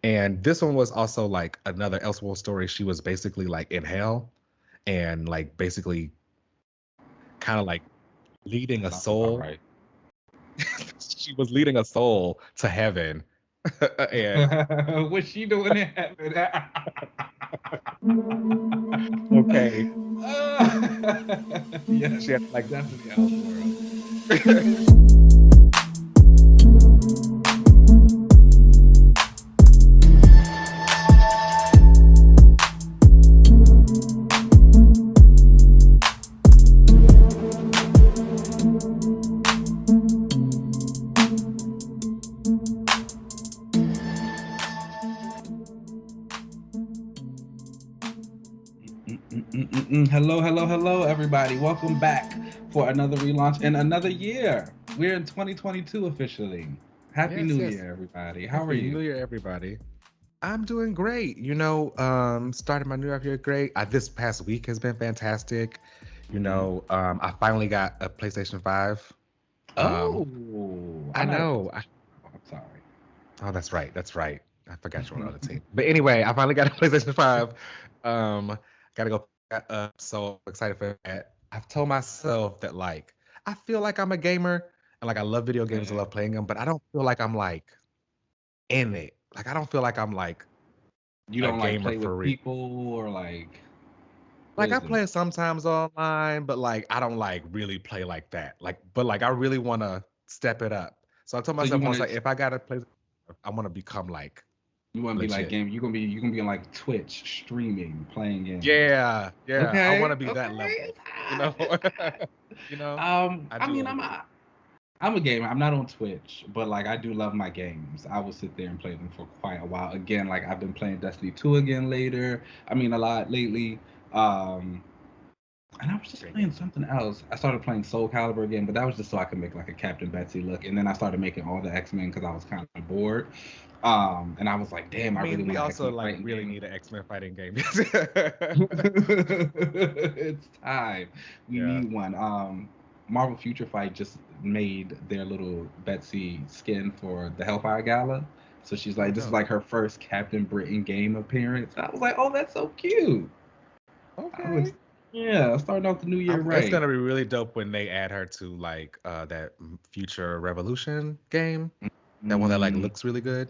And this one was also like another Elseworld story. She was basically like in hell and like basically kind of like leading That a sounds about soul. right. She was leading a soul to heaven. And What's she doing in heaven? okay, Yes, she had like definitely Elseworld. Hello, hello, hello, everybody. Welcome back for another relaunch and another year. We're in 2022 officially. Happy yes, New yes. Year, everybody. How are Happy you? New Year, everybody. I'm doing great. Started my new year great. This past week has been fantastic. Mhm. I finally got a PlayStation 5. Um, Oh, I I'm not a know. PlayStation. I'm sorry. Oh, that's right. That's right. I forgot you're on the other team. But anyway, I finally got a PlayStation 5. Gotta go pick that up. So excited for that. I've told myself that like I feel like I'm a gamer and like I love video games. I Yeah. love playing them, but I don't feel like I'm like in it. Like I don't feel like I'm like You a don't like gamer play for with real. people or like what Like I is it? play sometimes online, but like I don't like really play like that. But like I really want to step it up. So I told So you myself I want was to like, if I gotta play, I want to become like be like legit. game? You're gonna be on like Twitch streaming, playing games. Yeah, yeah. I want Okay, to be that okay, level. it's You know, hot, it's hot. you know. I I do mean, want to be. I'm a gamer. I'm not on Twitch, but like I do love my games. I will sit there and play them for quite a while. Again, like I've been playing Destiny 2 again later. I mean, a lot lately. Um, and I was just Great playing game. something else. I started playing Soul Calibur again, but that was just so I could make like a Captain Betsy look. And then I started making all the X-Men because I was kind of bored. And I was like, damn, I I really mean, we want an also X-Men like fighting really game. need an X-Men fighting game. It's time. We Yeah. need one. Marvel Future Fight just made their little Betsy skin for the Hellfire Gala. So she's Oh, like, this is dope. like her first Captain Britain game appearance. I was like, oh, that's so cute. I was, Okay. yeah, starting off the new year It's right. gonna be really dope when they add her to like that Future Revolution game. That one that like Mm, looks really good.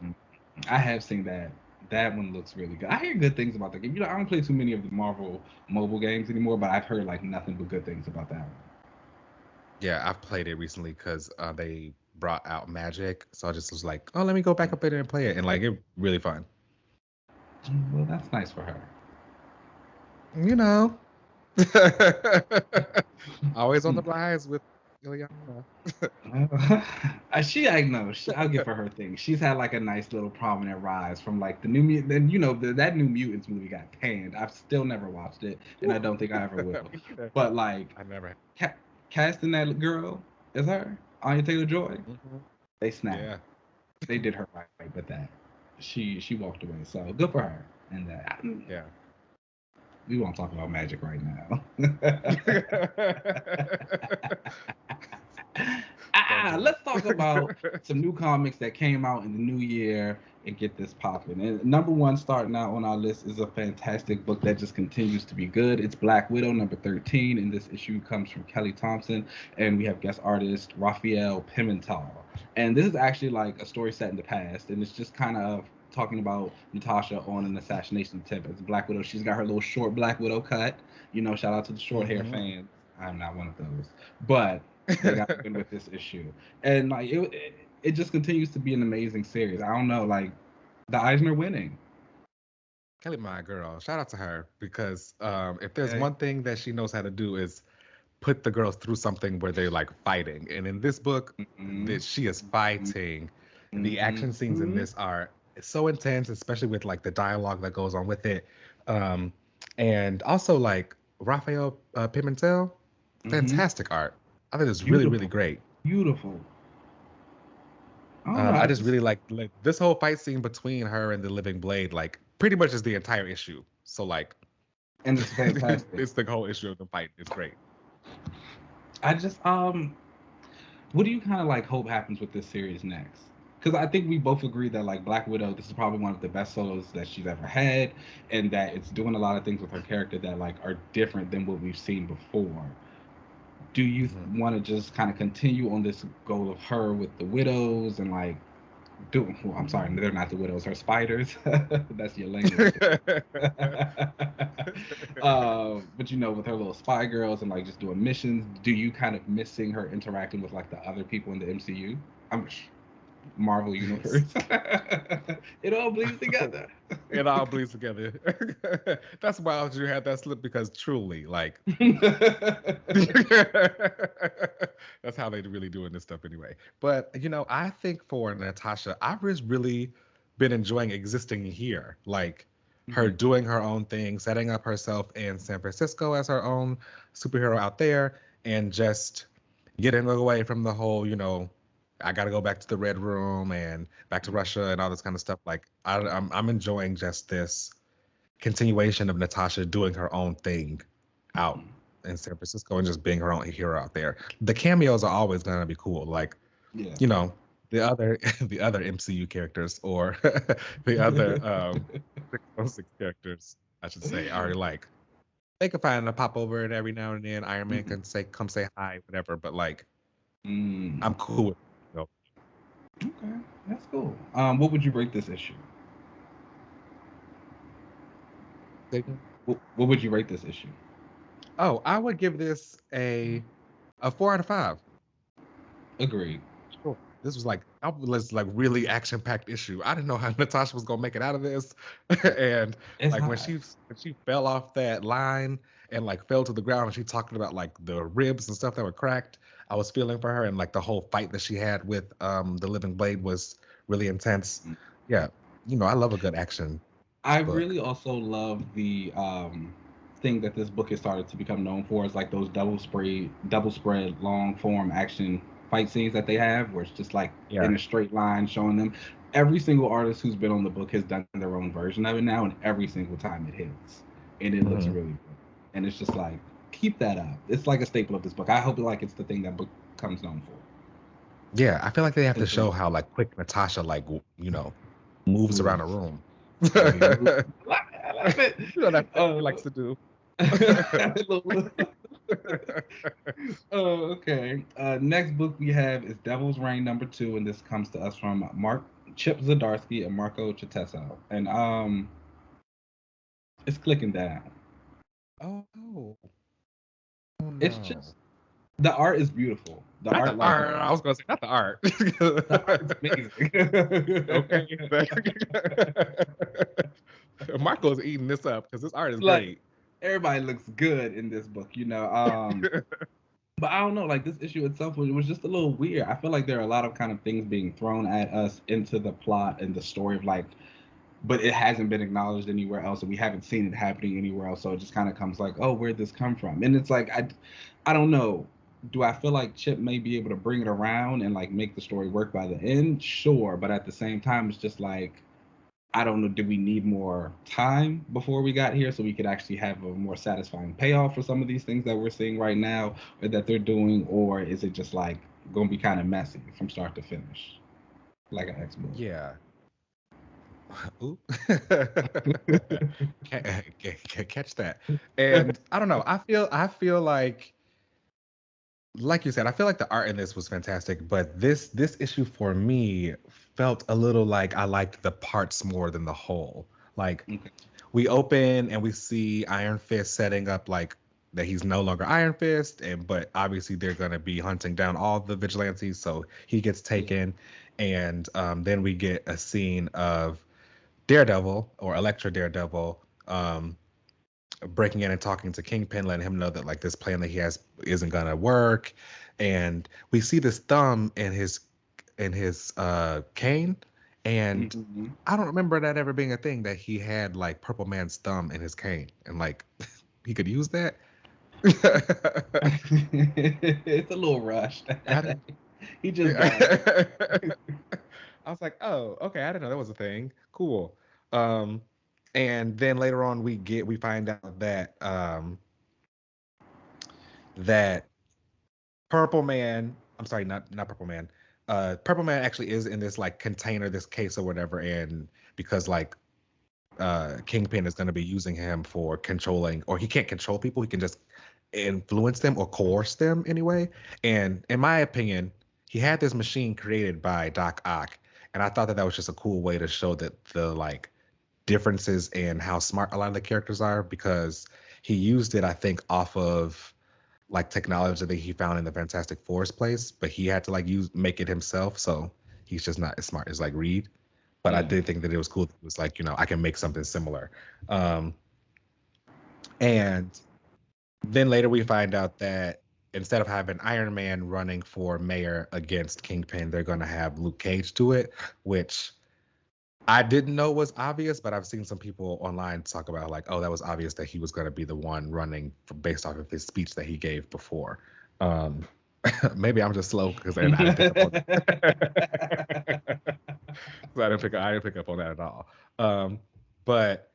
I have seen that. That one looks really good. I hear good things about the game. I don't play too many of the Marvel mobile games anymore, but I've heard like nothing but good things about that Yeah, I've played it recently because they brought out Magic, so I just was like, oh, let me go back up in there and play it, and like it really fun. one. Well, that's nice for her. You know, always on the rise with Ileana. I know. I'll give her her thing. She's had like a nice little prominent rise from like the new Mut- then that New Mutants movie got panned. I've still never watched it, and I Ooh. don't think I ever will. Me neither. But like I never. ca- casting that girl is her Anya Taylor Joy. Mhm. They snapped. Yeah, They did her right with that. She walked away, so good for her. And yeah. we won't talk about Magic right now. Don't do Let's talk about it. some new comics that came out in the new year and get this popping. And number one, starting out on our list, is a fantastic book that just continues to be good. It's Black Widow, number 13, and this issue comes from Kelly Thompson, and we have guest artist Raphael Pimentel. And this is actually like a story set in the past, and it's just kind of talking about Natasha on an assassination attempt as Black Widow. She's got her little short Black Widow cut. Shout out to the short hair Mhm. fans. I'm not one of those, but they got good with this issue, and like it just continues to be an amazing series. I don't know, like the Eisner winning. Kelly, my girl, shout out to her because if there's Okay. one thing that she knows how to do is put the girls through something where they're like fighting. And in this book, Mm-hmm. that she is fighting. The action scenes in Mm-hmm. this are so intense, especially with like the dialogue that goes on with it. Um, and also like Raphael Pimentel, Mm-hmm. fantastic art. I think it's really, really Beautiful, great. beautiful. I don't know. I I just just really like this whole fight scene between her and the Living Blade, like pretty much is the entire issue. So like, and it's fantastic. it's the whole issue of the fight. It's great. I just what do you kind of like hope happens with this series next? because I think we both agree that like Black Widow, this is probably one of the best solos that she's ever had, and that it's doing a lot of things with her character that like are different than what we've seen before. Do you Mhm. want to just kind of continue on this goal of her with the widows and like do? Well, I'm sorry, they're not the widows, her spiders. That's your language. But you know, with her little spy girls and like just doing missions, do you kind of missing her interacting with like the other people in the MCU? I'm Marvel universe. It all bleeds together. It all bleeds together. That's why you had that slip because truly, like, that's how they really doing this stuff anyway. But you know, I think for Natasha, I've just really been enjoying existing here. Like her Mhm. doing her own thing, setting up herself in San Francisco as her own superhero out there, and just getting away from the whole, you know, I got to go back to the Red Room and back to Russia and all this kind of stuff. Like I'm enjoying just this continuation of Natasha doing her own thing out in San Francisco and just being her own hero out there. The cameos are always gonna be cool. Like, Yeah. you know, the other the other MCU characters or the other 616 characters, I should say, are like they can find a pop over it every now and then. Iron Man Mhm. can say come say hi, whatever, but like Mm. I'm cool with it. Okay, that's cool. What would you rate this issue? You know? What would you rate this issue? Oh, I would give this a 4 out of 5. Agreed. Sure. This was like I was like really action packed issue. I didn't know how Natasha was gonna make it out of this, and It's like when hot. she fell off that line and like fell to the ground and she talking about like the ribs and stuff that were cracked. I was feeling for her and like the whole fight that she had with the Living Blade was really intense. Yeah, you know I love a good action I book. really also love the thing that this book has started to become known for is like those double spread, long form action fight scenes that they have, where it's just like Yeah. in a straight line showing them. Every single artist who's been on the book has done their own version of it now, and every single time it hits, and it looks Hmm. really good. And it's just like keep that up. It's like a staple of this book. I hope like it's the thing that book comes known for. Yeah, I feel like they have to 'Cause show how like quick Natasha like you know moves around a moves. room. The way he moves. I love it. You know that's what he Uh, likes to do. Okay. Next book we have is Devil's Reign #2, and this comes to us from Mark Chip Zdarsky and Marco Chetesso. And it's clicking down. Oh, oh It's no. just the art is beautiful. The Not the art, like art. I was gonna say not the art. the art is amazing. Okay. Marco's eating this up because this art is Like great. everybody looks good in this book, you know. But I don't know, like this issue itself was just a little weird. I feel like there are a lot of kind of things being thrown at us into the plot and the story of like, but it hasn't been acknowledged anywhere else, and we haven't seen it happening anywhere else. So it just kind of comes like, oh, where'd this come from? And it's like, I don't know. Do I feel like Chip may be able to bring it around and like make the story work by the end? Sure, but at the same time, it's just like I don't know, do we need more time before we got here so we could actually have a more satisfying payoff for some of these things that we're seeing right now or that they're doing? Or is it just like going to be kind of messy from start to finish, like an X book? Yeah. Ooh. Catch that. And I don't know. I feel like you said, I feel like the art in this was fantastic, but this issue for me felt a little like I liked the parts more than the whole. Like Okay. we open and we see Iron Fist setting up like that he's no longer Iron Fist, and but obviously they're gonna be hunting down all the vigilantes, so he gets Yeah. taken, and then we get a scene of Daredevil or Elektra Daredevil breaking in and talking to Kingpin, letting him know that like this plan that he has isn't gonna work, and we see this thumb in his cane, and Mhm. I don't remember that ever being a thing that he had like Purple Man's thumb in his cane, and like he could use that. It's a little rushed. I didn't. He just got it. I was like, oh, okay, I didn't know that was a thing. Cool. Um, and then later on, we find out that Purple Man. I'm sorry, not Purple Man. Purple Man actually is in this like container, this case or whatever, and because like Kingpin is going to be using him for controlling, or he can't control people, he can just influence them or coerce them anyway. And in my opinion, he had this machine created by Doc Ock, and I thought that that was just a cool way to show that the like differences in how smart a lot of the characters are, because he used it, I think, off of like technology that he found in the Fantastic Four's place, but he had to like make it himself. So he's just not as smart as like Reed. But I Yeah. did think that it was cool. It was like, I can make something similar. And then later we find out that instead of having Iron Man running for mayor against Kingpin, they're going to have Luke Cage do it, which I didn't know was obvious, but I've seen some people online talk about like, oh, that was obvious that he was going to be the one running based off of his speech that he gave before. Maybe I'm just slow because I didn't pick up on that. So I didn't pick up on that at all. But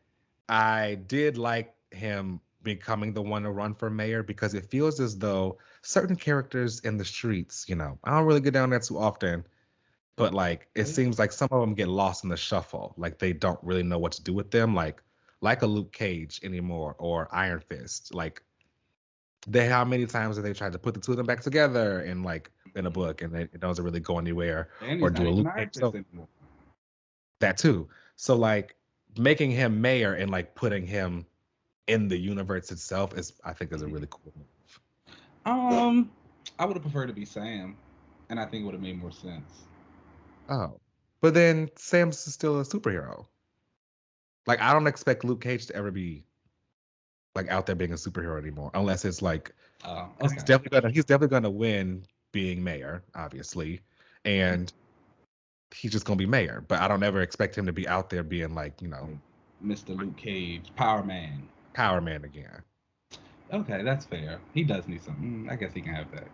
I did like him becoming the one to run for mayor, because it feels as though certain characters in the streets, I don't really get down there too often, but like it seems like some of them get lost in the shuffle. Like they don't really know what to do with them. Like a Luke Cage anymore, or Iron Fist. Like how many times have they tried to put the two of them back together in a book, and it doesn't really go anywhere, And or he's do not a even Luke Iron Cage. Fist So anymore. that too. So like making him mayor and like putting him in the universe itself I think is a really cool move. I would have preferred to be Sam, and I think it would have made more sense. Oh, but then Sam's still a superhero. Like I don't expect Luke Cage to ever be like out there being a superhero anymore, unless it's like, Okay. he's definitely gonna win being mayor, obviously, and he's just gonna be mayor. But I don't ever expect him to be out there being like, Mr. Luke Cage, Power Man. Power Man again. Okay, that's fair. He does need something. I guess he can have that.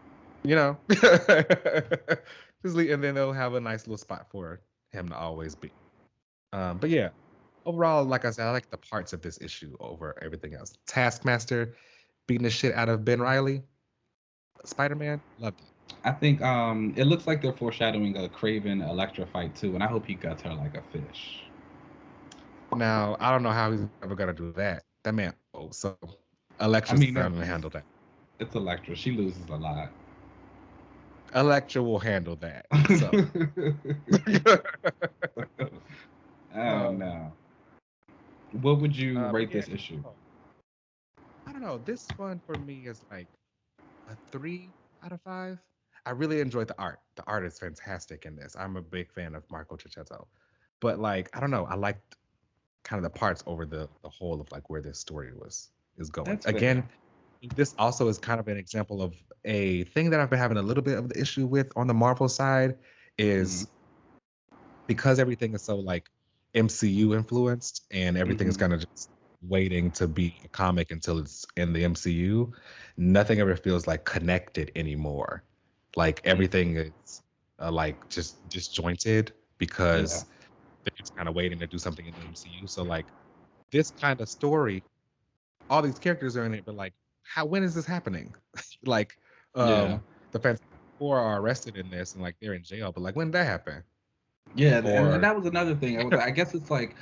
And then they'll have a nice little spot for him to always be. But yeah, overall, like I said, I like the parts of this issue over everything else. Taskmaster beating the shit out of Ben Reilly. Spider-Man, loved it. I think it looks like they're foreshadowing a Craven Elektra fight too, and I hope he guts her like a fish. Now, I don't know how he's ever gonna do that. That man, so Elektra's gonna handle that. It's Elektra. She loses a lot. Elektra will handle that. So. Oh no. What would you rate this issue? I don't know. This one for me is like a 3 out of 5. I really enjoyed the art. The art is fantastic in this. I'm a big fan of Marco Cicchetto. But like, I don't know. I liked kind of the parts over the whole of like where this story is going. That's Again, this also is kind of an example of a thing that I've been having a little bit of the issue with on the Marvel side is because everything is so like MCU influenced and everything is kind of just waiting to be a comic until it's in the MCU. Nothing ever feels like connected anymore. Like everything is like just disjointed because they're just kind of waiting to do something in the MCU. So like this kind of story, all these characters are in it, but like when is this happening? Like the Fantastic Four are arrested in this and like they're in jail, but like when did that happen? Yeah, and that was another thing. I guess it's like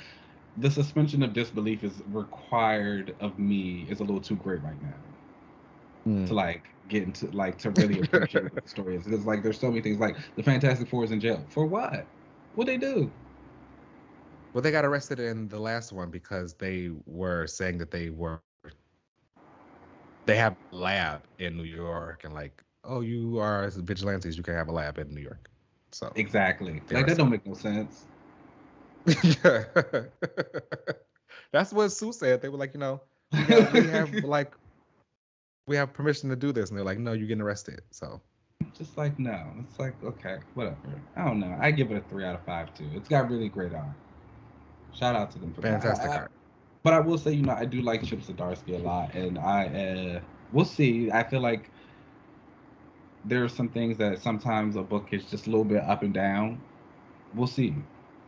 the suspension of disbelief is required of me is a little too great right now to like get into like to really appreciate what the story is. Because like there's so many things like the Fantastic Four is in jail for what? What'd they do? Well, they got arrested in the last one because they were saying that they have a lab in New York and like, oh, you are vigilantes, you can have a lab in New York. So exactly, like that don't make no sense. That's what Sue said. They were like, we have permission to do this, and they're like, no, you're getting arrested. So just like no, it's like okay, whatever. I don't know. I give it a 3 out of 5 too. It's got really great art. Shout out to them for fantastic art. But I will say, I do like Chip Zdarsky a lot, and we'll see. I feel like there are some things that sometimes a book is just a little bit up and down. We'll see.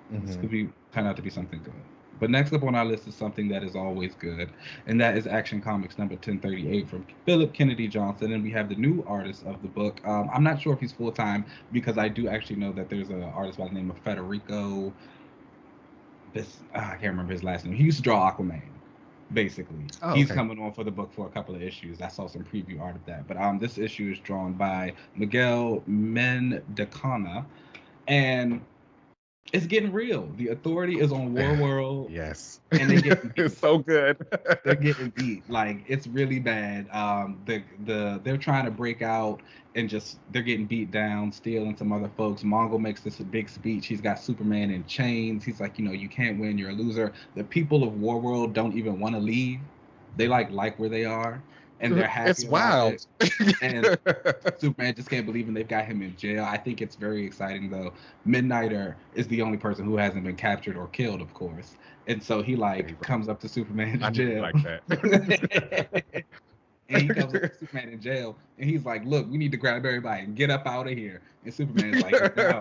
This could turn out to be something good. But next up on our list is something that is always good, and that is Action Comics number 1038 from Philip Kennedy Johnson. And we have the new artist of the book. I'm not sure if he's full time because I do actually know that there's an artist by the name of Federico. I can't remember his last name. He used to draw Aquaman. Basically, he's coming on for the book for a couple of issues. I saw some preview art of that. But this issue is drawn by Miguel Mendicana, and it's getting real. The Authority is on War World. Yes. And they get it's so good. They're getting beat. Like, it's really bad. They're trying to break out and they're getting beat down, stealing some other folks. Mongo makes this big speech. He's got Superman in chains. He's like, you can't win, you're a loser. The people of War World don't even want to leave. They like where they are. And they're happy. It's wild. And Superman just can't believe they've got him in jail. I think it's very exciting, though. Midnighter is the only person who hasn't been captured or killed, of course. And so he comes up to Superman in jail. Like that. And he comes up to Superman in jail, and he's like, "Look, we need to grab everybody and get up out of here." And Superman's like, "No."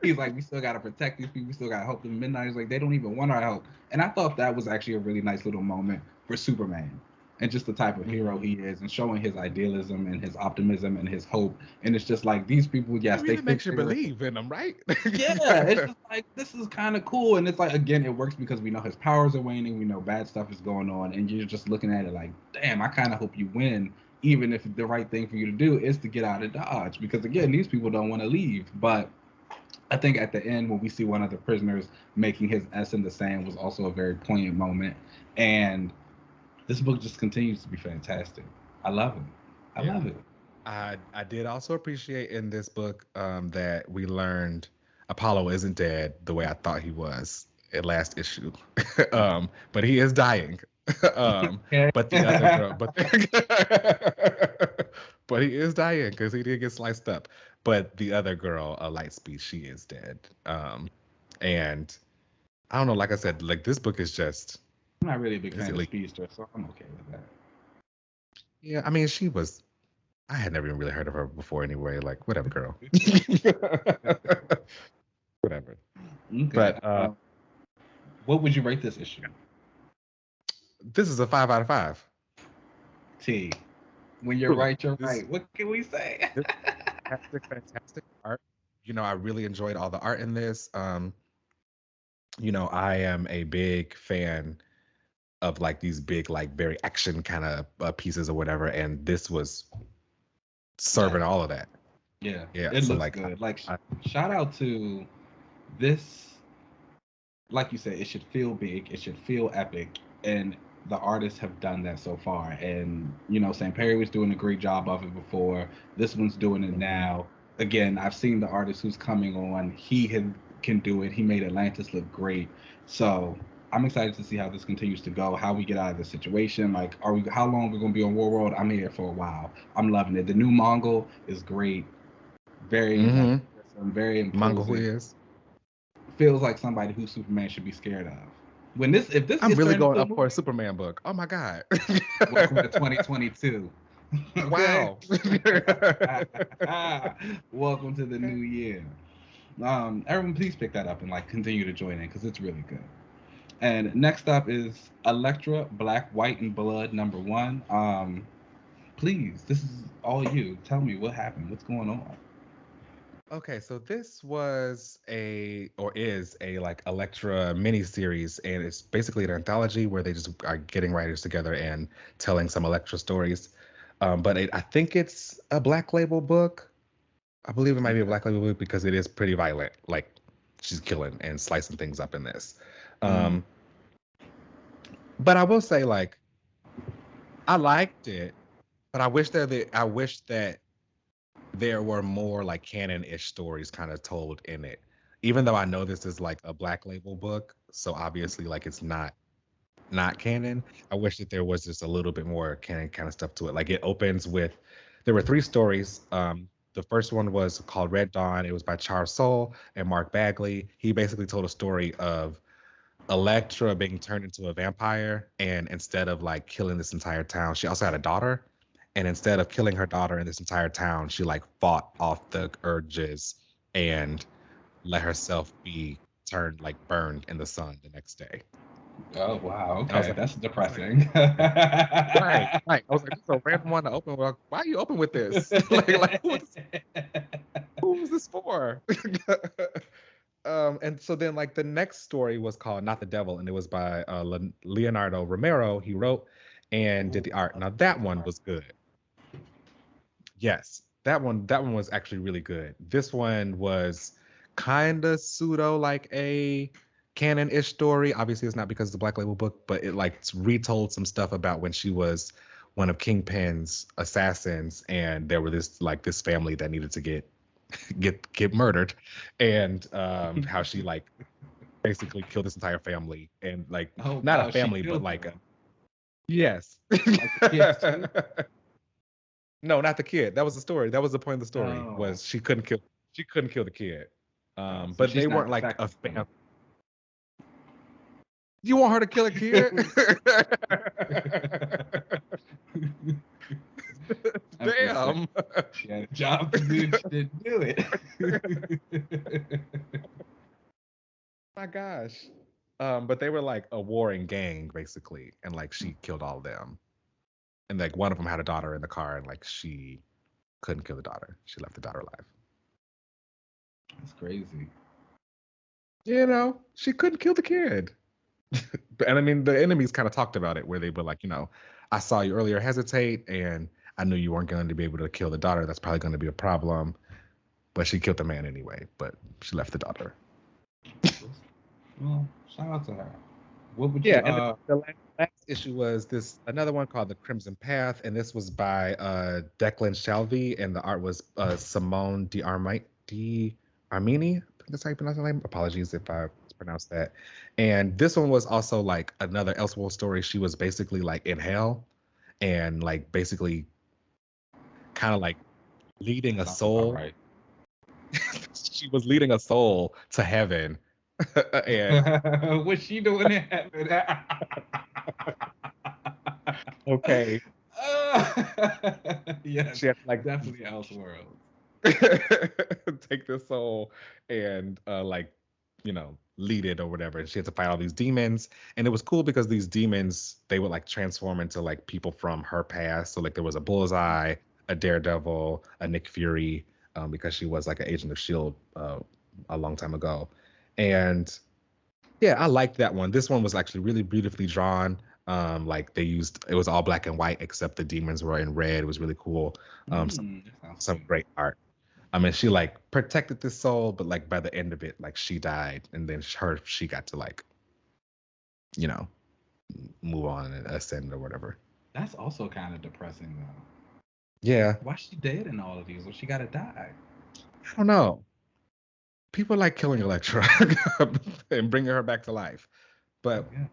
He's like, "We still gotta protect these people. We still gotta help them." Midnighter's like, "They don't even want our help." And I thought that was actually a really nice little moment for Superman. And just the type of hero he is, and showing his idealism and his optimism and his hope. And it's just like, these people, yes, it really makes you believe in them, right? Yeah, it's just like, this is kind of cool. And it's like, again, it works because we know his powers are waning, we know bad stuff is going on, and you're just looking at it like, damn, I kind of hope you win, even if the right thing for you to do is to get out of Dodge. Because again, these people don't want to leave. But I think at the end, when we see one of the prisoners making his S in the sand, was also a very poignant moment. And this book just continues to be fantastic. I love it. I love it. I did also appreciate in this book that we learned Apollo isn't dead the way I thought he was at last issue. But he is dying. But the other girl, but he is dying because he did get sliced up. But the other girl, Lightspeed, she is dead. And I don't know, like I said, like this book is just, I'm not really a big fan of Speedster, so I'm okay with that. Yeah, I mean, I had never even really heard of her before anyway. Like, whatever, girl. Whatever. Okay. But what would you rate this issue? This is a 5 out of 5. T. When you're right, you're right. What can we say? Fantastic art. I really enjoyed all the art in this. I am a big fan of like these big, like very action kind of pieces or whatever, and this was serving all of that. Yeah. It looks good. Shout out to this. Like you said, it should feel big. It should feel epic, and the artists have done that so far. And St. Perry was doing a great job of it before. This one's doing it now. Again, I've seen the artist who's coming on. He can do it. He made Atlantis look great. So I'm excited to see how this continues to go, how we get out of this situation. Like, how long we're going to be on War World? I'm here for a while. I'm loving it. The new Mongol is great. Very imposing. Mongol is. Feels like somebody who Superman should be scared of. If this I'm really going up for a Superman book. Oh my God. Welcome to 2022. Wow. Welcome to the new year. Everyone, please pick that up and continue to join in because it's really good. And next up is Elektra, Black, White, and Blood, #1. Please, this is all you. Tell me what happened. What's going on? Okay, so this was is a Elektra miniseries, and it's basically an anthology where they just are getting writers together and telling some Elektra stories. But I think it's a Black Label book. I believe it might be a Black Label book because it is pretty violent. Like, she's killing and slicing things up in this. But I will say, I liked it, but I wish that there were more canon-ish stories kind of told in it. Even though I know this is a Black Label book, so obviously it's not canon. I wish that there was just a little bit more canon kind of stuff to it. It opens with, there were 3 stories. The first one was called Red Dawn. It was by Char Soule and Mark Bagley. He basically told a story of Elektra being turned into a vampire, and instead of killing this entire town, she also had a daughter. And instead of killing her daughter in this entire town, she fought off the urges and let herself be turned like burned in the sun the next day. Oh wow, And I was okay, like, that's depressing. right. I was like, this is a random one to open. Like, why are you open with this? like who is this for? And so then like the next story was called Not the Devil, and it was by Leonardo Romero. He wrote and did the art. Now that one was good. Yes, that one was actually really good. This one was kind of pseudo like a canon-ish story. Obviously, it's not because it's a Black Label book, but it like retold some stuff about when she was one of Kingpin's assassins, and there were this family that needed to get murdered, and how she like basically killed this entire family, and like Oh not a wow, she family, but killed like them. yes. Like the kids too? No, not the kid. That was the story. That was the point of the story. Oh, Was she couldn't kill the kid. so But she's they not weren't like a defective. fan. You want her to kill a kid? Damn. She had a job to do. She didn't do it. My gosh. But they were like a warring gang basically, and like she killed all of them. And like one of them had a daughter in the car, and like she couldn't kill the daughter. She left the daughter alive. That's crazy. You know, she couldn't kill the kid. And I mean, the enemies kind of talked about it, where they were like, I saw you earlier hesitate, and I knew you weren't going to be able to kill the daughter. That's probably going to be a problem. But she killed the man anyway, but she left the daughter. Well, shout out to her. What would you? Yeah, and the last issue was another one called The Crimson Path, and this was by Declan Shalvey, and the art was Simone D'Armini. I think that's how you pronounce her name. Apologies if I mispronounced that. And this one was also like another Elseworld story. She was basically like in hell, and like basically kind of like leading a soul. Right. She was leading a soul to heaven. And what's she doing in heaven? Okay. Yes, she had to, like definitely Elseworld. Take this soul and lead it or whatever. And she had to fight all these demons. And it was cool because these demons, they would like transform into like people from her past. So like there was a Bullseye, a Daredevil, a Nick Fury, because she was like an agent of S.H.I.E.L.D. A long time ago. And yeah, I liked that one. This one was actually really beautifully drawn. Like it was all black and white except the demons were in red. It was really cool. Some great art. I mean, she like protected the soul, but like by the end of it, like she died, and then she got to like, move on and ascend or whatever. That's also kind of depressing though. Yeah. Why she dead in all of these? Or she gotta die? I don't know. People like killing Elektra and bringing her back to life, but yeah.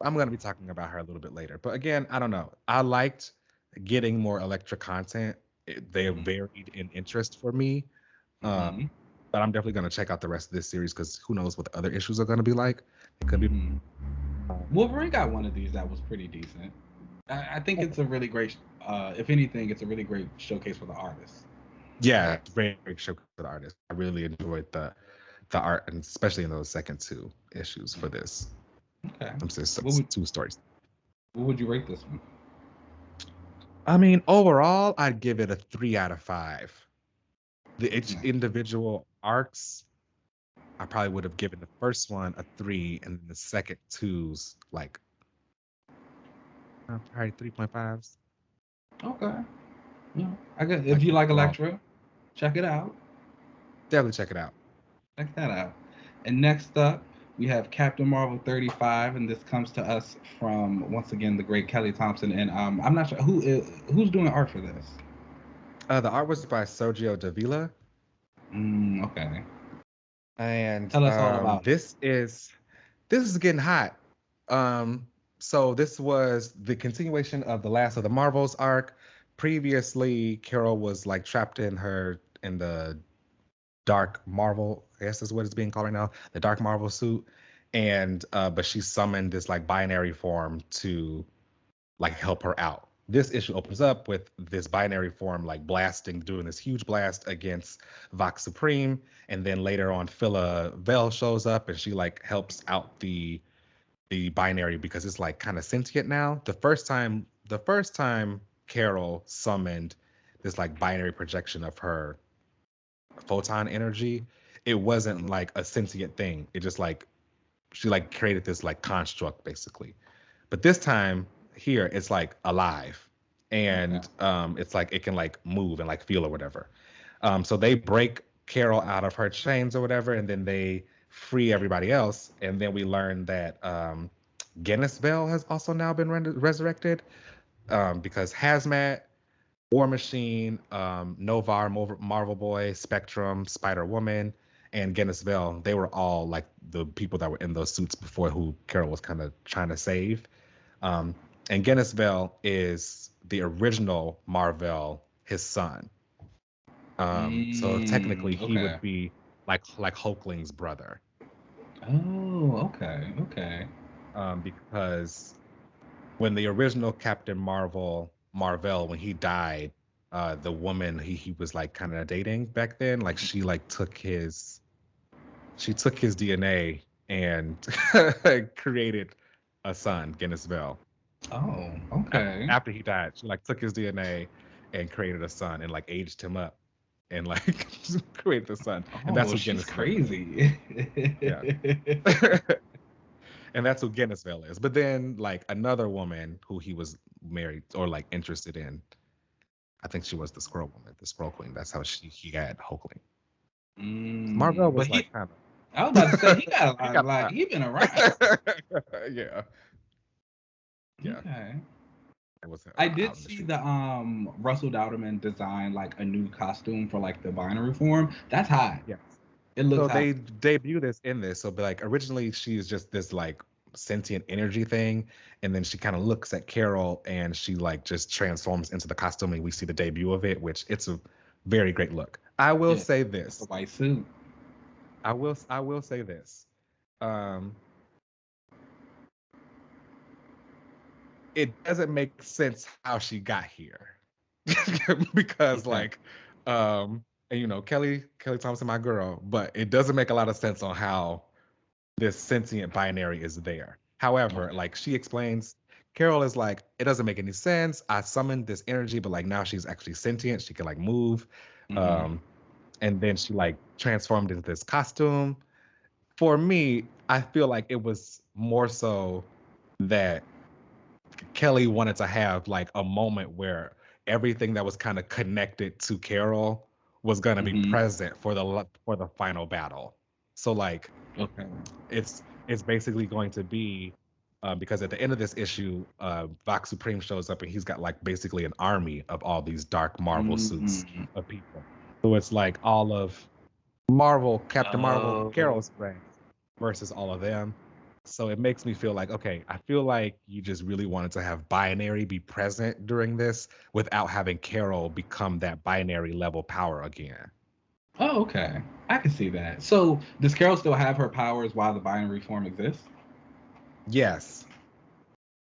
I'm going to be talking about her a little bit later. But again, I don't know. I liked getting more Elektra content. They have varied in interest for me. But I'm definitely going to check out the rest of this series because who knows what the other issues are going to be like. It could be. Wolverine got one of these that was pretty decent. I think it's a really great, if anything, it's a really great showcase for the artists. Yeah, very great showcase for the artists. I really enjoyed the art, and especially in those second two issues for this. Okay. I'm saying two stories. What would you rate this one? I mean, overall, I'd give it a 3 out of 5. The individual arcs, I probably would have given the first one a 3, and then the second two's like probably 3.5s. Okay. Yeah. If you like Elektra, check it out. Definitely check it out. Check that out. And next up, we have Captain Marvel 35, and this comes to us from, once again, the great Kelly Thompson. And I'm not sure who's doing art for this. The art was by Sergio Davila. Okay. And tell us all about this is getting hot. So this was the continuation of the Last of the Marvels arc. Previously, Carol was like trapped in the Dark Marvel, I guess is what it's being called right now, the Dark Marvel suit. And but she summoned this like binary form to like help her out this issue opens up with this binary form like blasting, doing this huge blast against Vox Supreme, and then later on Phila Vel shows up and she like helps out the binary because it's like kind of sentient now. The first time Carol summoned this like binary projection of her photon energy, it wasn't like a sentient thing. It just like she like created this like construct basically. But this time here it's like alive. And it's like it can like move and like feel or whatever. So they break Carol out of her chains or whatever, and then they free everybody else. And then we learn that Guinness Bell has also now been resurrected because Hazmat, War Machine, Novar, Marvel Boy, Spectrum, Spider Woman, and Guinness Bell, they were all like the people that were in those suits before who Carol was kind of trying to save. And Guinness Bell is the original Marvel, his son. So technically he would be like Hulkling's brother. Oh, okay. Because when the original Captain Marvel, when he died, the woman he was like kind of dating back then, like she took his DNA and created a son, Guinness Bell. Oh, okay. After he died, she like took his DNA and created a son and like aged him up and like created a son. And that's what Guinness crazy. Yeah. And that's who Guinness Bell is. But then like another woman who he was married or like interested in, I think she was the Squirrel Woman, the Squirrel Queen. That's how he had Hulkling. Marvel was like kind of. I was about to say he got a lot. He been around. Yeah. Okay. I did see the Russell Dowderman design like a new costume for like the binary form. That's hot. Yes. It looks hot. They debut this in this. So like originally she's just this like sentient energy thing, and then she kind of looks at Carol and she like just transforms into the costume, and we see the debut of it, which it's a very great look. I will say this. The white suit. I will say this. It doesn't make sense how she got here. Because and you know, Kelly Thompson, my girl, but it doesn't make a lot of sense on how this sentient binary is there. However, like she explains, Carol is like, it doesn't make any sense. I summoned this energy, but like now she's actually sentient. She can like move. And then she like transformed into this costume. For me, I feel like it was more so that Kelly wanted to have like a moment where everything that was kind of connected to Carol was going to be present for the final battle. So like, it's basically going to be because at the end of this issue, Vox Supreme shows up and he's got like basically an army of all these dark Marvel suits of people. So it's like all of Marvel, Captain Marvel, Carol's friends versus all of them. So it makes me feel like, okay, I feel like you just really wanted to have binary be present during this without having Carol become that binary level power again. Oh, okay. I can see that. So does Carol still have her powers while the binary form exists? Yes.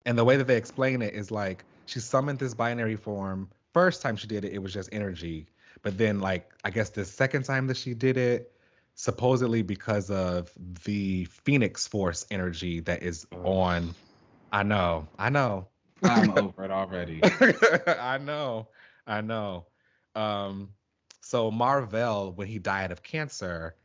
And the way that they explain it is like she summoned this binary form. First time she did it, it was just energy. But then like, I guess the second time that she did it, supposedly because of the Phoenix Force energy that is on. I know. I'm over it already. I know. So Marvel, when he died of cancer,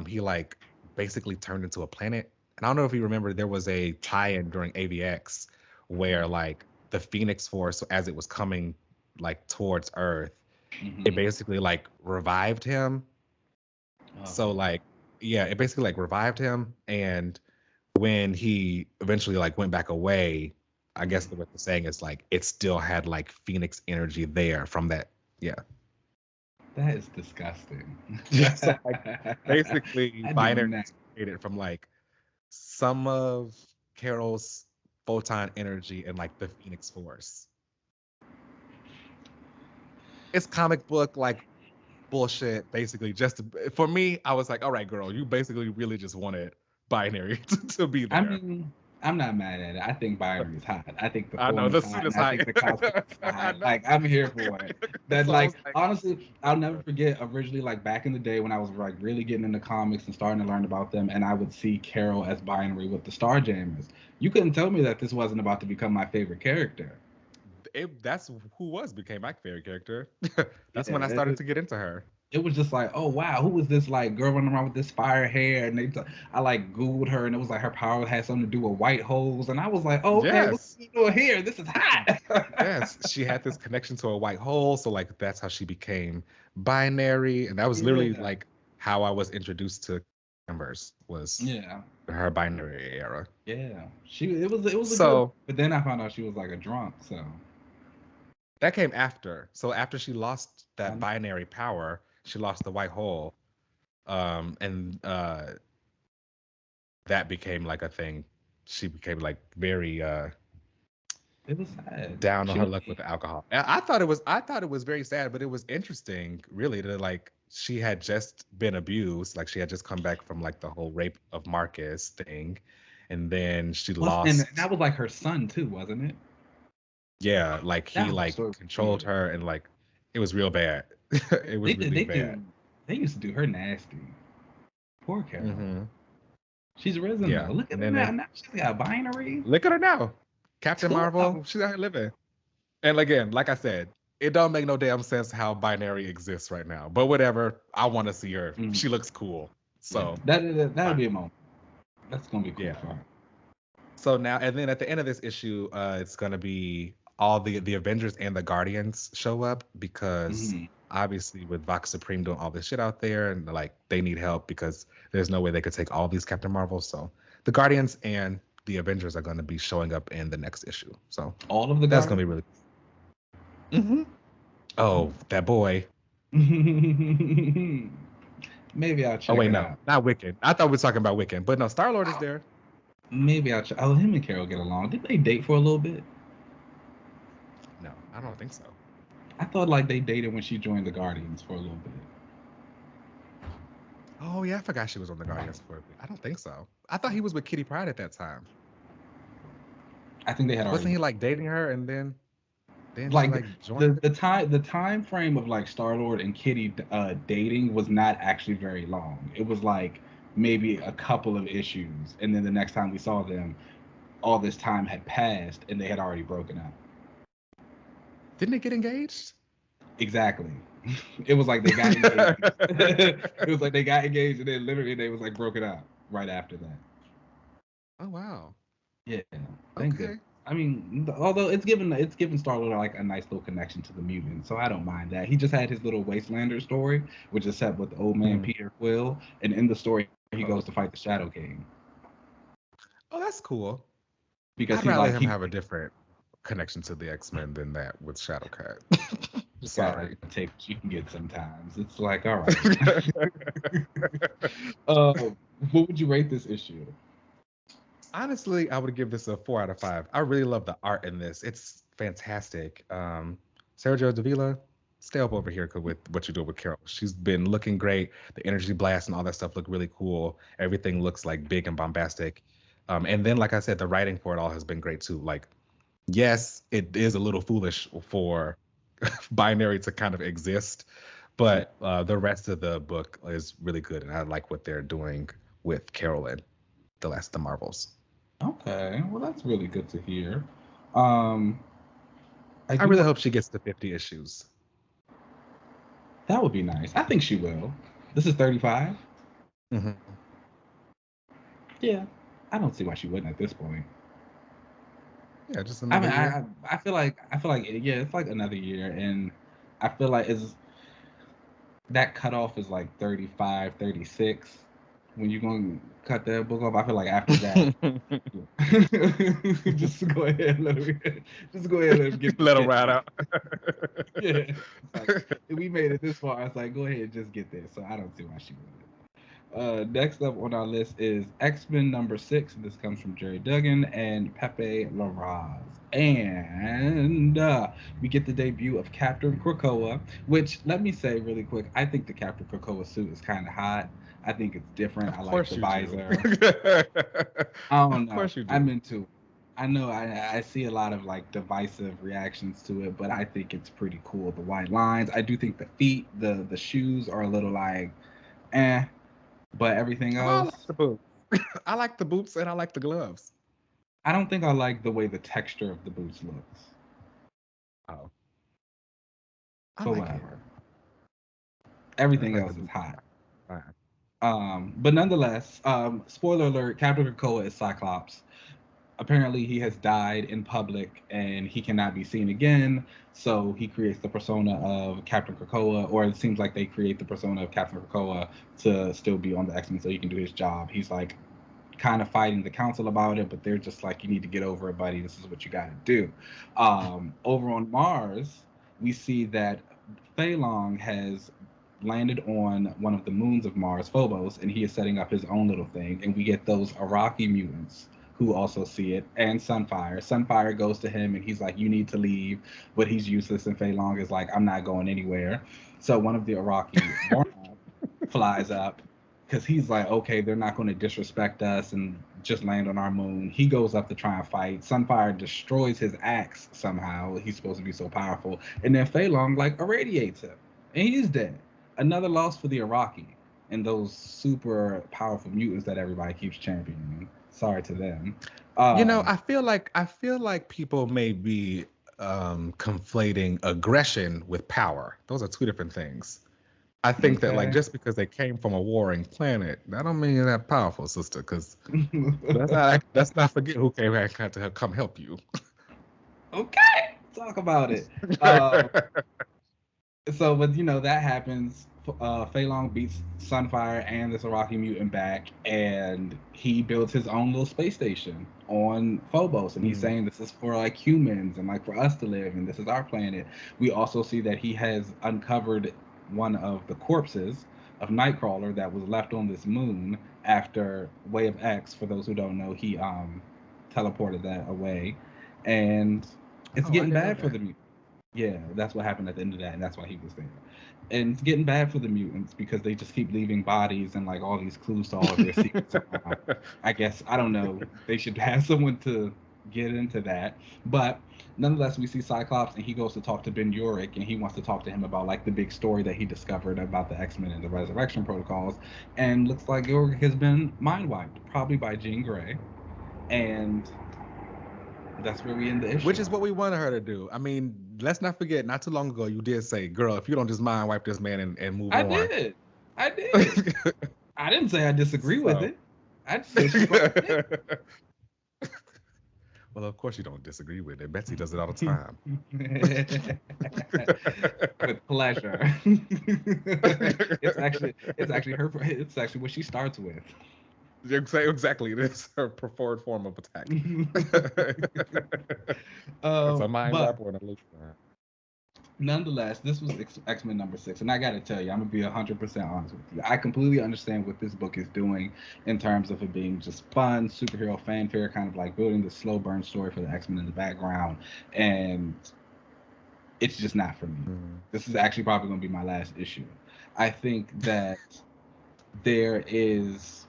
he like basically turned into a planet. And I don't know if you remember, there was a tie-in during AVX where like the Phoenix Force, as it was coming like towards Earth, it basically like revived him. So like, yeah, it basically like revived him. And when he eventually like went back away, I guess what they're saying is like it still had like Phoenix energy there from that. Yeah. That is disgusting. Yeah, so like basically binary is created from like some of Carol's photon energy and like the Phoenix Force. It's comic book like bullshit, basically. For me, I was like, all right, girl, you basically really just wanted binary to be there. I mean, I'm not mad at it. I think binary is hot. I think the I know form is the hot, suit and is I hot. think the costume is I hot. know. Like, I'm here for it. That, So I like, was like, honestly, I'll never forget originally, like, back in the day when I was, like, really getting into comics and starting to learn about them, and I would see Carol as binary with the Starjammers. You couldn't tell me that this wasn't about to become my favorite character. that's who became my favorite character. Yeah, That's when I started to get into her. it was just like, oh wow, who was this like girl running around with this fire hair? And I like Googled her, and it was like her power had something to do with white holes, and I was like, oh, okay, what's Yes. she doing here? This is hot. Yes, she had this connection to a white hole, so like that's how she became binary, and that was literally Yeah, like how I was introduced to numbers was yeah, her binary era. yeah. It was a good. So But then I found out she was like a drunk. So that came after. So after she lost I that know. binary power, she lost the white hole, and that became like a thing. She became like very It was sad. down on She her was. luck with the alcohol. I thought it was very sad, but it was interesting, really, to like she had just been abused, like she had just come back from like the whole rape of Marcus thing, and then she And lost. that was like her son too, wasn't it? Yeah, like That he whole like story was controlled weird. her, and like it was real bad. It They was did. really They bad. do. They used to do her nasty. Poor Carol. Hmm. She's risen Yeah, though. Look at and her then now. Now she's got binary. look at her now, Captain Marvel. Wow. She's out here living. And again, like I said, it don't make no damn sense how binary exists right now. But whatever, I want to see her. Mm, She looks cool. yeah, So that'll fine. be a moment. That's gonna be cool Yeah. for her. So now, and then at the end of this issue, it's gonna be all the Avengers and the Guardians show up because Hmm. obviously with Vox Supreme doing all this shit out there, and like they need help because there's no way they could take all these Captain Marvels. So the Guardians and the Avengers are gonna be showing up in the next issue. So All of the that's gonna be Guardians. really. Hmm. Oh, that boy. Maybe I'll Oh check wait, it no, out. not Wiccan. I thought we were talking about Wiccan, but no, Star Lord is there. Maybe I'll check. Oh, him and Carol get along. Did they date for a little bit? No, I don't think so. I thought like they dated when she joined the Guardians for a little bit. Oh yeah, I forgot she was on the Guardians for a bit. I don't think so. I thought he was with Kitty Pryde at that time. I think they had already Wasn't he like dating her and then he like like joined? the time frame of like Star Lord and Kitty dating was not actually very long. It was like maybe a couple of issues, and then the next time we saw them, all this time had passed, and they had already broken up. Didn't they get engaged? Exactly. It was like they got engaged. It was like they got engaged, and then literally they was like broken up right after that. Oh wow. Yeah, thank goodness. Okay. I mean, although it's given Star Lord like a nice little connection to the mutants, so I don't mind that. He just had his little Wastelander story, which is set with the old man Mhm. Peter Quill, and in the story he Oh, goes to fight the Shadow King oh, that's cool. because I'd he rather like him he have a different connection to the X-Men than that with Shadowcat. gotta Sorry. take what you can get sometimes. It's like, all right. What would you rate this issue? Honestly, I would give this a 4 out of 5. I really love the art in this. It's fantastic. Sergio Davila, stay up over here with what you're doing with Carol. She's been looking great. The energy blast and all that stuff look really cool. Everything looks like big and bombastic. And then, like I said, the writing for it all has been great too. Like, yes, it is a little foolish for binary to kind of exist, Yeah. but the rest of the book is really good, and I like what they're doing with Carol and the last of the Marvels. Okay, well that's really good to hear. Um, I I do really want hope she gets to 50 issues. that would be nice. I think she will. This is 35. Hmm. Yeah, I don't see why she wouldn't at this point. Yeah, just I another mean, year. I feel like yeah, it's like another year, and I feel like is that cutoff is like 35, 36. When you're going to cut that book off, I feel like after that, just go ahead, and let him, just go ahead and let him get Let to him ride 50. out. Yeah, it's like if we made it this far. It's like go ahead and just get there. So I don't see why she wouldn't. Next up on our list is X-Men #6. This comes from Jerry Duggan and Pepe Larraz. And we get the debut of Captain Krakoa, which, let me say really quick, I think the Captain Krakoa suit is kind of hot. I think it's different. Of I like course the you visor. do. I don't Of know. course you do. I'm into it. I know I see a lot of like divisive reactions to it, but I think it's pretty cool. The white lines. I do think the feet, the shoes are a little like eh, but everything Oh, I else, like the boots. I like the boots and I like the gloves. I don't think I like the way the texture of the boots looks. Oh, I But like it. whatever. I Everything like the else is boots. hot. Fine. But nonetheless, spoiler alert, Captain Krakoa is Cyclops. Apparently he has died in public and he cannot be seen again. So he creates the persona of Captain Krakoa, or it seems like they create the persona of Captain Krakoa to still be on the X-Men so he can do his job. He's like kind of fighting the council about it, but they're just like, you need to get over it, buddy. This is what you got to do. Over on Mars, we see that Fei Long has landed on one of the moons of Mars, Phobos, and he is setting up his own little thing. And we get those Iraqi mutants who also see it, and Sunfire. Sunfire goes to him and he's like, you need to leave, but he's useless. And Fei Long is like, I'm not going anywhere. So one of the Iraqi flies up because he's like, okay, they're not going to disrespect us and just land on our moon. He goes up to try and fight. Sunfire destroys his axe somehow. He's supposed to be so powerful. And then Fei Long like irradiates him. And he's dead. Another loss for the Iraqi and those super powerful mutants that everybody keeps championing. Sorry to them. I feel like people may be conflating aggression with power. Those are two different things. I think that like Okay. just because they came from a warring planet, that don't mean you're that powerful, sister. Because let's not forget who came back to come help you. Okay. Talk about it. Um, so, but that happens. Fei Long beats Sunfire and this Iraqi mutant back, and he builds his own little space station on Phobos. And he's Mm. saying this is for like humans and like for us to live, and this is our planet. We also see that he has uncovered one of the corpses of Nightcrawler that was left on this moon after Way of X. For those who don't know, he teleported that away, and it's Oh, I getting didn't know bad for that. the yeah, that's what happened at the end of that, and that's why he was there. And it's getting bad for the mutants because they just keep leaving bodies and like all these clues to all of their secrets around. I guess I don't know. They should have someone to get into that. But nonetheless, we see Cyclops and he goes to talk to Ben Urich and he wants to talk to him about like the big story that he discovered about the X-Men and the Resurrection protocols. And looks like Urich has been mind wiped, probably by Jean Grey. And that's where we end the issue. Which is what we wanted her to do. I mean, let's not forget, not too long ago, you did say, girl, if you don't just mind wipe this man and move I on. did. I did. I didn't say I disagree with So, it. I just said she fucked well, of course you don't disagree with it. Betsy does it all the time. it. With pleasure. It's actually what she starts with. Exactly. This is her preferred form of attack. It's a mind But wipe or an illusion. nonetheless, this was X-Men number 6, and I got to tell you, I'm gonna be 100% honest with you. I completely understand what this book is doing in terms of it being just fun superhero fanfare, kind of like building the slow burn story for the X-Men in the background, and it's just not for me. This is actually probably gonna be my last issue. I think that there is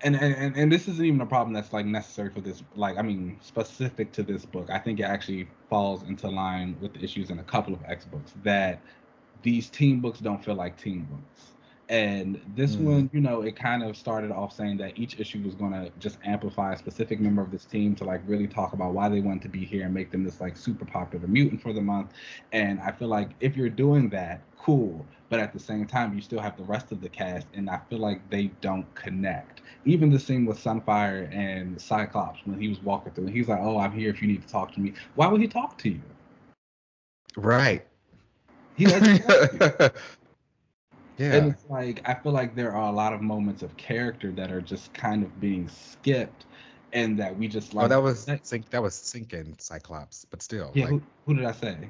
and this isn't even a problem that's like necessary for this, like, I mean, specific to this book. I think it actually falls into line with the issues in a couple of X books, that these team books don't feel like team books. And this one, it kind of started off saying that each issue was going to just amplify a specific member of this team to like really talk about why they want to be here and make them this like super popular mutant for the month. And I feel like if you're doing that, cool. But at the same time, you still have the rest of the cast, and I feel like they don't connect. Even the scene with Sunfire and Cyclops when he was walking through, and he's like, "Oh, I'm here if you need to talk to me." Why would he talk to you? Right. He doesn't talk to you. Yeah. And it's like, I feel like there are a lot of moments of character that are just kind of being skipped, and that we just like. Oh, that was sinking Cyclops, but still, Yeah, like who did I say?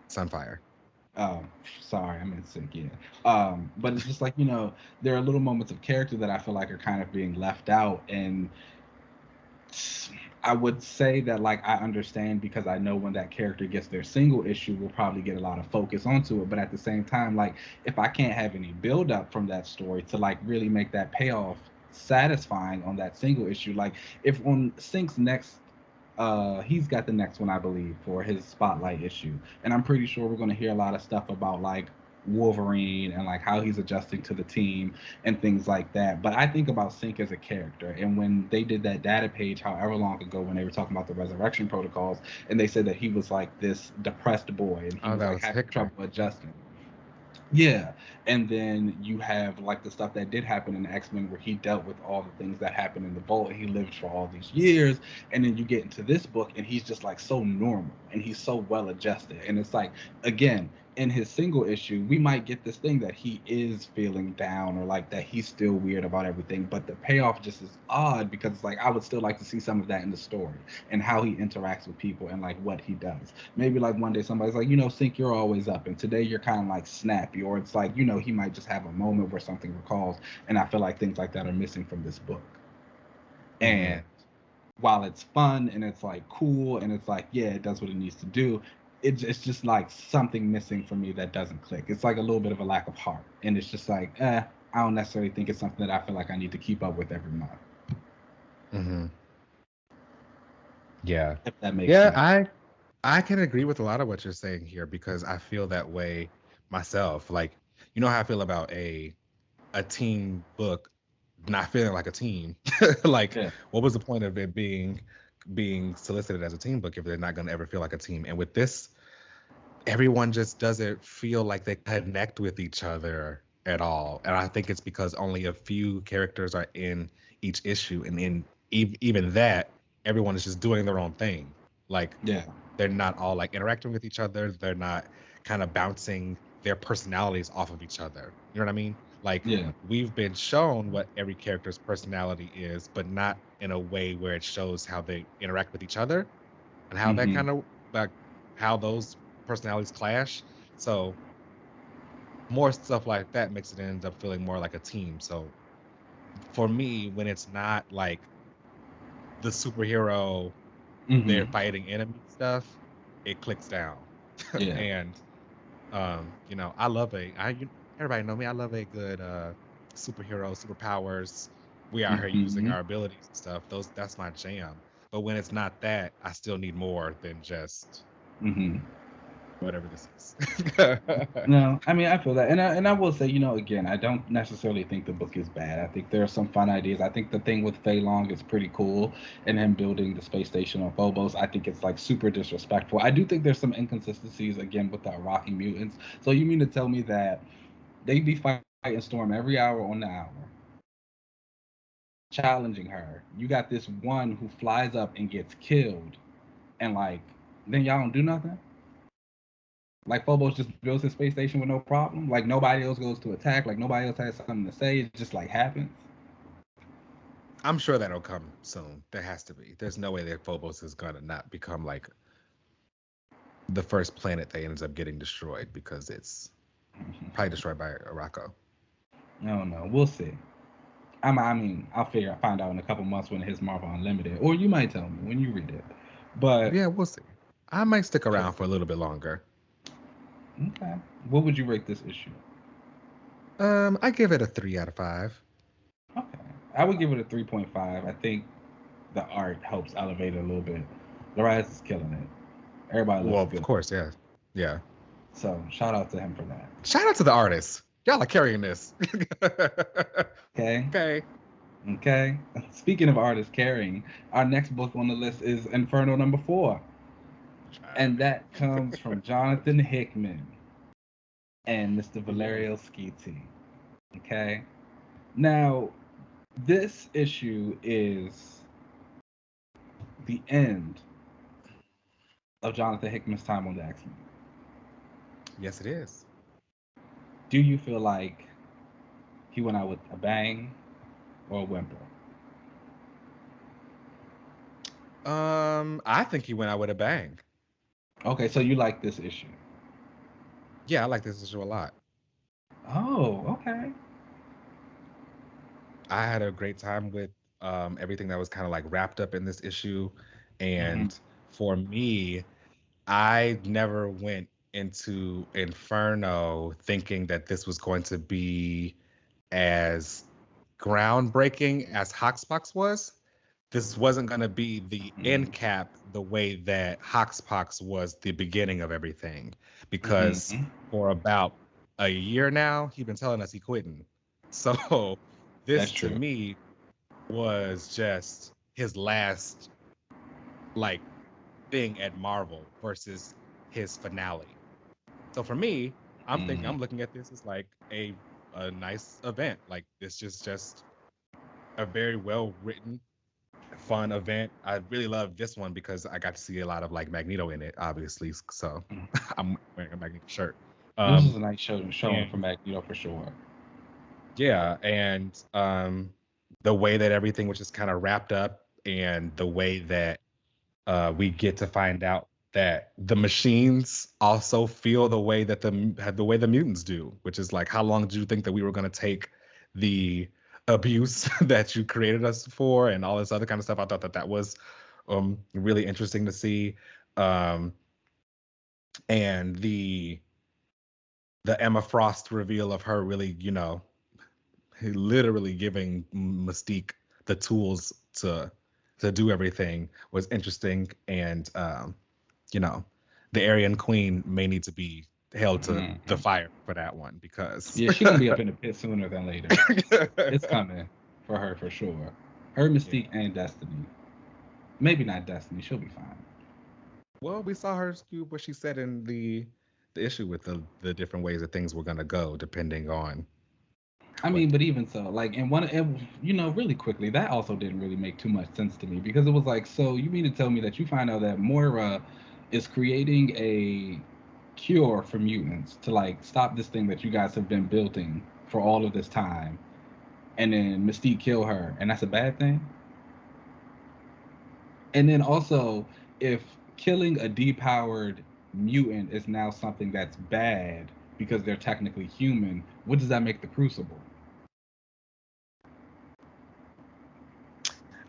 Sunfire. Oh, sorry, I meant sick. Yeah. But it's just like, there are little moments of character that I feel like are kind of being left out, and I would say that like I understand because I know when that character gets their single issue, we'll probably get a lot of focus onto it. But at the same time, like if I can't have any build up from that story to like really make that payoff satisfying on that single issue, like if on Sync's next he's got the next one I believe for his spotlight issue, and I'm pretty sure we're going to hear a lot of stuff about like Wolverine and like how he's adjusting to the team and things like that. But I think about Sync as a character, and when they did that data page however long ago when they were talking about the resurrection protocols, and they said that he was like this depressed boy and he was that like was having Hickman. trouble adjusting. Yeah, and then you have like the stuff that did happen in X-Men where he dealt with all the things that happened in the Vault and he lived for all these years, and then you get into this book and he's just like so normal and he's so well adjusted, and it's like again in his single issue we might get this thing that he is feeling down or like that he's still weird about everything, but the payoff just is odd because it's like I would still like to see some of that in the story and how he interacts with people and like what he does. Maybe like one day somebody's like, Sync, you're always up, and today you're kind of like snappy, or it's like, he might just have a moment where something recalls, and I feel like things like that are missing from this book. And while it's fun and it's like cool and it's like, yeah, it does what it needs to do, it's just like something missing for me that doesn't click. It's like a little bit of a lack of heart, and it's just like, I don't necessarily think it's something that I feel like I need to keep up with every month. Mm-hmm. Yeah. If that makes sense. I can agree with a lot of what you're saying here because I feel that way myself. Like, you know how I feel about a team book not feeling like a team. Like, what was the point of it being solicited as a team book if they're not going to ever feel like a team? And with this, everyone just doesn't feel like they connect with each other at all. And I think it's because only a few characters are in each issue, and in even that, everyone is just doing their own thing. Like, they're not all like interacting with each other. They're not kind of bouncing their personalities off of each other. You know what I mean? Like, we've been shown what every character's personality is, but not in a way where it shows how they interact with each other and how that kind of like how those personalities clash. So more stuff like that makes it end up feeling more like a team. So for me, when it's not like the superhero, they're fighting enemy stuff, it clicks down. And I love everybody know me. I love a good superhero, superpowers. We are here using our abilities and stuff. That's my jam. But when it's not that, I still need more than just whatever this is. No, I mean I feel that, and I will say, again, I don't necessarily think the book is bad. I think there are some fun ideas. I think the thing with Fei Long is pretty cool, and him building the space station on Phobos, I think it's like super disrespectful. I do think there's some inconsistencies again with the Iraqi mutants. So you mean to tell me that they be fighting Storm every hour on the hour, challenging her? You got this one who flies up and gets killed, and like then y'all don't do nothing? Like Phobos just builds his space station with no problem. Like nobody else goes to attack. Like nobody else has something to say. It just like happens. I'm sure that'll come soon. There has to be. There's no way that Phobos is gonna not become like the first planet that ends up getting destroyed because it's probably destroyed by Araco. No, we'll see. I mean, I'll find out in a couple months when his Marvel Unlimited, or you might tell me when you read it. But yeah, we'll see. I might stick around for a little bit longer. Okay. What would you rate this issue? I give it a 3 out of 5. Okay. I would give it a 3.5. I think the art helps elevate it a little bit. The writer is killing it. Everybody looks good. Of course, yeah. Yeah. So shout out to him for that. Shout out to the artists. Y'all are carrying this. Okay. Speaking of artists carrying, our next book on the list is Inferno number 4. And that comes from Jonathan Hickman and Mr. Valerio Schiti. Okay. Now, this issue is the end of Jonathan Hickman's time on the X-Men. Yes, it is. Do you feel like he went out with a bang or a whimper? I think he went out with a bang. Okay, so you like this issue? Yeah, I like this issue a lot. Oh, okay. I had a great time with everything that was kind of like wrapped up in this issue. Mm-hmm. And for me, I never went into Inferno thinking that this was going to be as groundbreaking as Hoxpox was. This wasn't going to be the end cap the way that Hoxpox was the beginning of everything. Because Mm-hmm. for about a year now, he's been telling us he quitting. So That's this to true. me was just his last like thing at Marvel versus his finale. So for me, I'm looking at this as like a nice event. Like this is just a very well written, fun event. I really love this one because I got to see a lot of like Magneto in it, obviously. So Mhm. I'm wearing a Magneto shirt. This was Um a nice showing and for Magneto for sure. yeah, and the way that everything was just kind of wrapped up and the way that we get to find out that the machines also feel the way that the way the mutants do, which is like, how long did you think that we were going to take the abuse that you created us for, and all this other kind of stuff? I thought that that was really interesting to see, and the Emma Frost reveal of her really, literally giving Mystique the tools to do everything was interesting, and you know, the Aryan Queen may need to be held to the Mm-hmm. fire for that one because Yeah, she's gonna be up in the pit sooner than later. It's coming for her for sure. Her, yeah. Mystique, and Destiny. Maybe not Destiny. She'll be fine. Well, we saw her do what she said in the issue with the different ways that things were gonna go depending on I what. mean, but even so, like, really quickly, that also didn't really make too much sense to me because it was like, so you mean to tell me that you find out that Moira is creating a cure for mutants to like stop this thing that you guys have been building for all of this time, and then Mystique kill her, and that's a bad thing? And then also, if killing a depowered mutant is now something that's bad because they're technically human, what does that make the Crucible?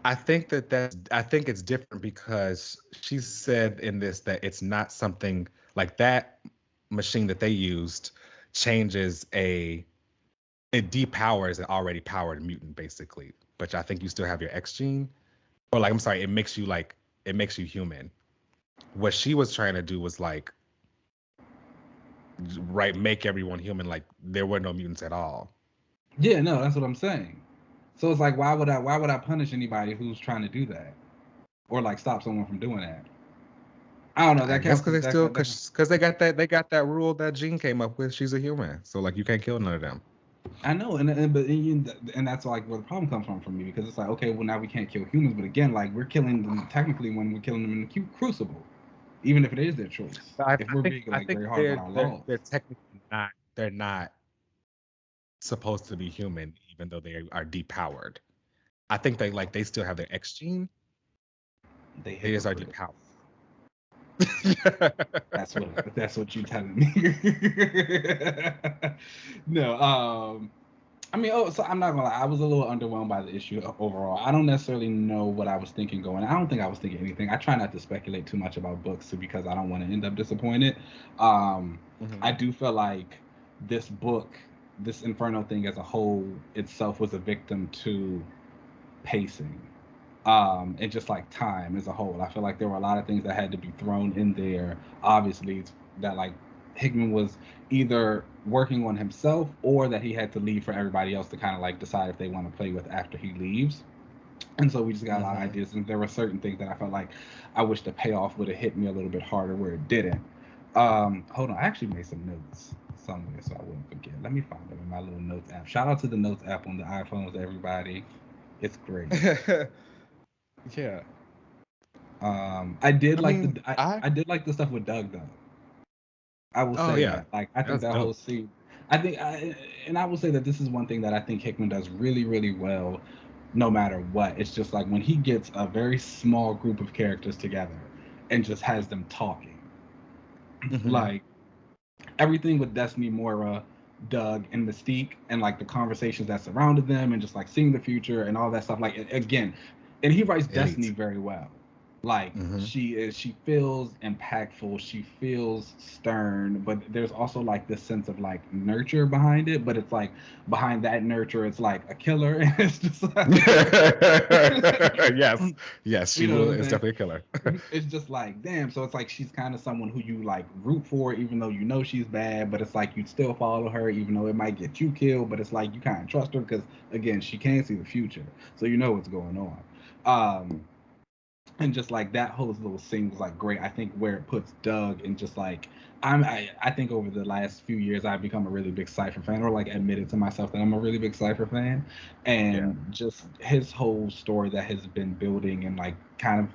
I think it's different because she said in this that it's not something like that machine that they used changes it depowers an already powered mutant basically. But I think you still have your X gene. Or like I'm sorry, it makes you human. What she was trying to do was like right make everyone human like there were no mutants at all. Yeah, no, that's what I'm saying. So it's like, why would I punish anybody who's trying to do that, or like stop someone from doing that? I don't know. I That guess counts because as they still that. because they got that rule that Gene came up with. She's a human, so like you can't kill none of them. I know, and that's like where the problem comes from for me because it's like, okay, well now we can't kill humans, but again, like we're killing them technically when we're killing them in the Crucible, even if it is their choice. But If we're being I like think very hard about our laws. they're technically not they're not supposed to be human even though they are depowered. I think they still have their X gene. They They just are hypocrite. depowered. That's what you're telling me. No, I mean, so I'm not gonna lie. I was a little underwhelmed by the issue overall. I don't necessarily know what I was thinking going. I don't think I was thinking anything. I try not to speculate too much about books too because I don't want to end up disappointed. Um, Mhm. I do feel like this book, this Inferno thing as a whole itself, was a victim to pacing, and just like time as a whole. I feel like there were a lot of things that had to be thrown in there. Obviously, that like Hickman was either working on himself or that he had to leave for everybody else to kind of like decide if they want to play with after he leaves. And so we just got a lot of Mhm. ideas, and there were certain things that I felt like I wish the payoff would have hit me a little bit harder where it didn't. Hold on, I actually made some notes somewhere so I wouldn't forget. Let me find them in my little notes app. Shout out to the notes app on the iPhones, everybody. It's great. Yeah. I did I like mean, I did like the stuff with Doug though. I will oh say yeah, that. Like I think that's that whole dope. scene. And I will say that this is one thing that I think Hickman does really, really well, no matter what. It's just like when he gets a very small group of characters together and just has them talking. Mhm. Like everything with Destiny Moira, Doug and Mystique and like the conversations that surrounded them and just like seeing the future and all that stuff. Like again, and he writes Destiny Elite. very well. Like she feels impactful, she feels stern, but there's also like this sense of like nurture behind it. But it's like behind that nurture, it's like a killer, and it's just like yes, she you know will. what I'm It's saying? definitely a killer. It's just like damn. So it's like she's kind of someone who you like root for, even though you know she's bad. But it's like you still follow her, even though it might get you killed. But it's like you kind of trust her because again, she can see the future, so you know what's going on. And just like that whole little scene was like great. I think where it puts Doug and just like I think over the last few years I've become a really big Cypher fan, or like admitted to myself that I'm a really big Cypher fan, Yeah. and just his whole story that has been building and like kind of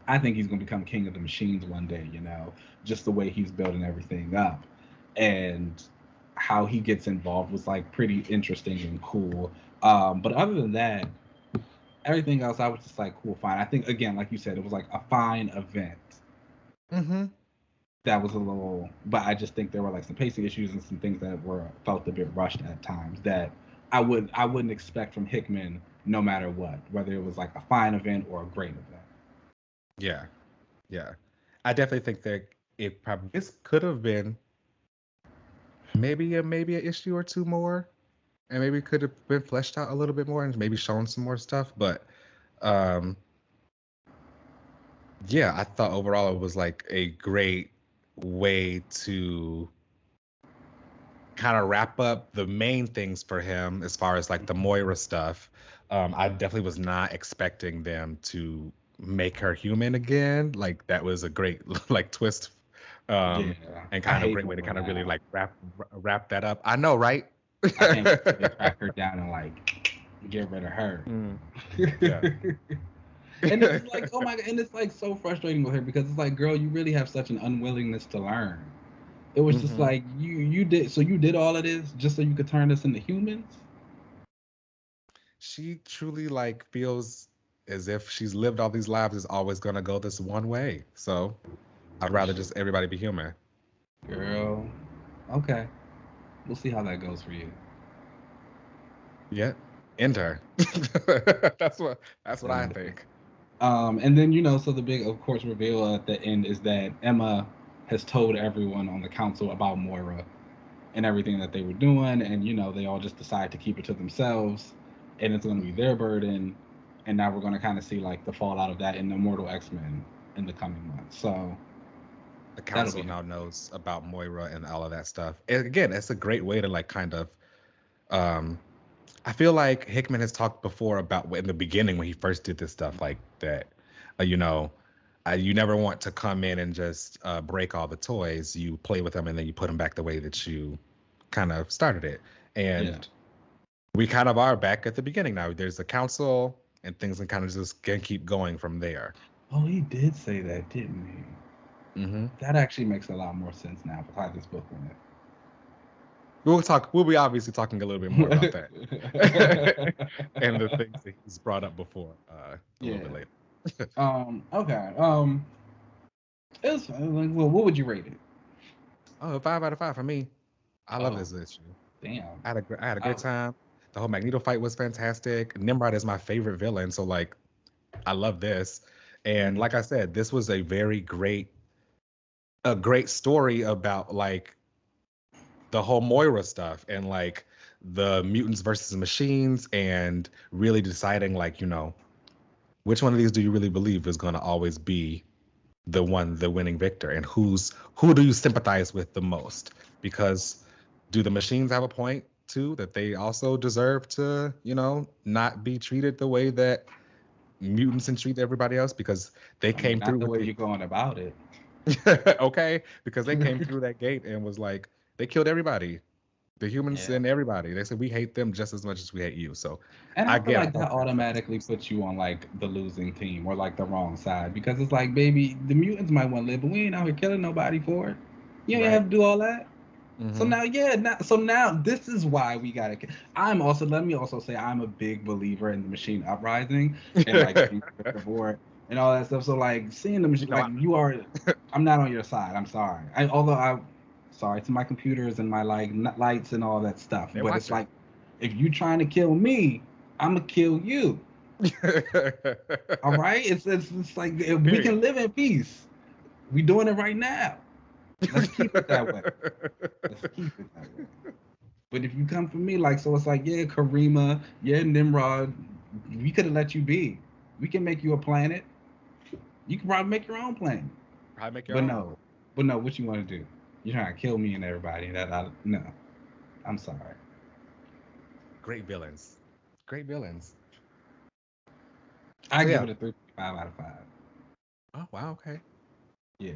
I think he's gonna become king of the machines one day. You know, just the way he's building everything up, and how he gets involved was like pretty interesting and cool. But other than that, everything else, I was just like, cool, fine. I think again, like you said, it was like a fine event. Mm-hmm. That was a little, but I just think there were like some pacing issues and some things that were felt a bit rushed at times that I wouldn't expect from Hickman, no matter what, whether it was like a fine event or a great event. Yeah. Yeah. I definitely think that this could have been maybe an issue or two more, and maybe it could have been fleshed out a little bit more and maybe shown some more stuff. But um, yeah, I thought overall it was like a great way to kind of wrap up the main things for him as far as like the Moira stuff. I definitely was not expecting them to make her human again. Like that was a great like twist, Yeah, and I kind of hate great way to Moira kind of really now. like wrap that up. I know, right? I can't wait till they track her down and like get rid of her. Mm, yeah. And it's just like, oh my god, and it's like so frustrating with her because it's like, girl, you really have such an unwillingness to learn. It was just Mhm. like you did all of this just so you could turn us into humans. She truly like feels as if she's lived all these lives is always gonna go this one way. So I'd rather just everybody be human. Girl, okay, we'll see how that goes for you. Yeah. End her. That's what I think. And then so the big, of course, reveal at the end is that Emma has told everyone on the council about Moira and everything that they were doing, and they all just decide to keep it to themselves, and it's going to be their burden. And now we're going to kind of see like the fallout of that in the Immortal X-Men in the coming months. So The that'll council be now knows about Moira and all of that stuff. And again, it's a great way to like kind of um I feel like Hickman has talked before about in the beginning when he first did this stuff like that, you know, you never want to come in and just break all the toys. You play with them and then you put them back the way that you kind of started it. yeah. And we kind of are back at the beginning now. There's a council and things can kind of just can keep going from there. Oh, he did say that, didn't he? Hmm. That actually makes a lot more sense now with how this book went. We'll be obviously talking a little bit more about that and the things that he's brought up before a little Yeah. bit later. Okay. It's like, well, what would you rate it? Oh, 5 out of 5 for me. I love Oh, this issue. damn. I had a great Oh, time. The whole Magneto fight was fantastic. Nimrod is my favorite villain, so like I love this. And mm, like I said, this was a great story about like the whole Moira stuff and like the mutants versus machines and really deciding like, which one of these do you really believe is going to always be the winning victor, and who do you sympathize with the most? Because do the machines have a point too that they also deserve to not be treated the way that mutants and treat everybody else, because they I mean, came not through the with way the you're going about it. okay, because they came through that gate and was like they killed everybody, the humans Yeah. and everybody. They said we hate them just as much as we hate you. So And I feel again, I like that thought that automatically was puts you on like the losing team or like the wrong side because it's like, baby, the mutants might want to live, but we ain't out here killing nobody for it. You ain't right. have to do all that. So Mm-hmm. now, yeah, now this is why we gotta. I'm also let me also say I'm a big believer in the machine uprising and like being the board and all that stuff. So like seeing the machine, No, like you are, I'm not on your side. I'm sorry. Although I Sorry to my computers and my like lights and all that stuff. They But it's watching. like, if you trying to kill me, I'm gonna kill you. All right? It's like if we can live in peace. We doing it right now. Let's keep it that way. Let's keep it that way. But if you come for me, like, so it's like, yeah, Karima, yeah, Nimrod, we could have let you be. We can make you a planet. You can probably make your own planet. Probably make your But own. no, but no, what you want to do? You're trying to kill me and everybody. No, I'm sorry. Great villains. Great villains. I So give yeah. it a 3.5 out of 5. Oh wow. Okay. Yeah,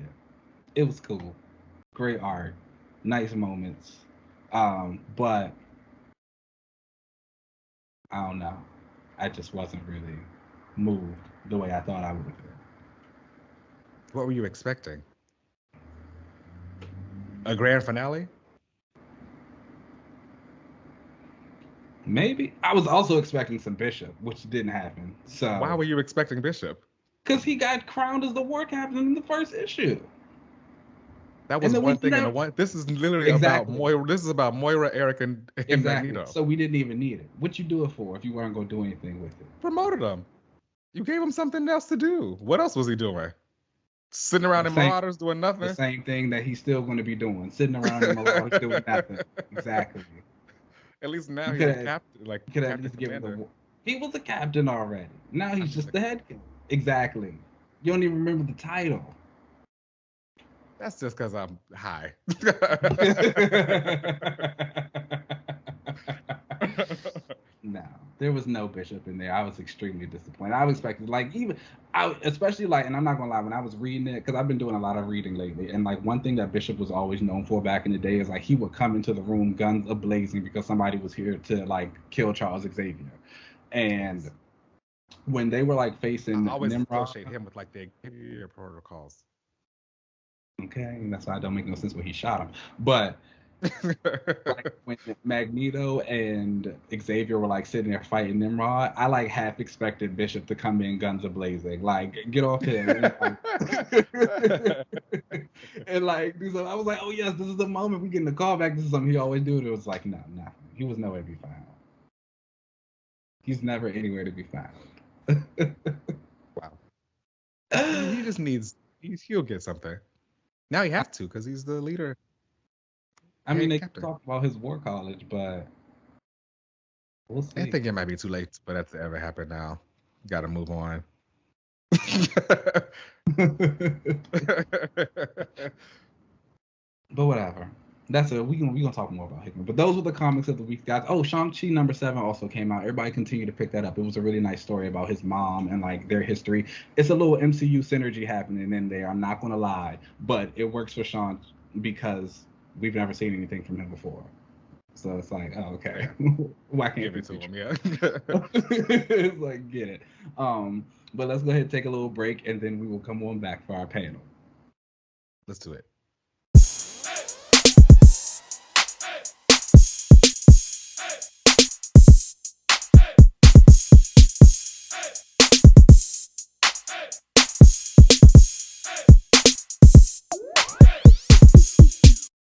it was cool. Great art, nice moments. But I don't know. I just wasn't really moved the way I thought I would have been. What were you expecting? A grand finale? Maybe I was also expecting some Bishop, which didn't happen. Why So, were you expecting Bishop? because he got crowned as the war captain in the first issue, That and was then we one thing, and the never one. This is literally about exactly, Moira. This is about Moira, Eric, and exactly. Magneto. So we didn't even need it. What you do it for if you weren't gonna do anything with it? Promoted him. You gave him something else to do. What else was he doing? Sitting around The in same, Marauders doing the nothing. same thing that he's still going to be doing, sitting around in Marauders doing nothing. Exactly. At least now You he's could a have, captain, like you could at captain least give him commander. the. He was a captain already. Now I'm he's just just like, the head. Exactly. You don't even remember the title. that's just because I'm high. No, there was no Bishop in there. I was extremely disappointed. I was expecting, like, especially like, and I'm not gonna lie, when I was reading it, because I've been doing a lot of reading lately, and like one thing that Bishop was always known for back in the day is like he would come into the room guns ablazing because somebody was here to like kill Charles Xavier, and when they were like facing I always Nimrod, associate him with like the Xavier protocols. okay, and that's why it don't make no sense when he shot him, but. Like when Magneto and Xavier were like sitting there fighting Nimrod, I like half expected Bishop to come in guns a blazing, like get off him, and like do something. I was like, oh yes, this is the moment we get the call back. This is something he always do. It was like, no, nothing. He was nowhere to be found. He's never anywhere to be found. Wow. He just needs. He'll get something. Now he has to because he's the leader. I mean, they Captain. talk about his war college, but we'll see. I think it might be too late for that to ever happen now. Got to move on. But whatever. That's it. We gonna talk more about Hickman. But those were the comics of the week, guys. Oh, Shang-Chi #7 also came out. Everybody continue to pick that up. It was a really nice story about his mom and like their history. It's a little MCU synergy happening in there. I'm not gonna lie, but it works for Sean because we've never seen anything from him before. So it's like, oh, okay. Why can't Give it to him, yeah. It's like, get it. But let's go ahead and take a little break, and then we will come on back for our panel. Let's do it.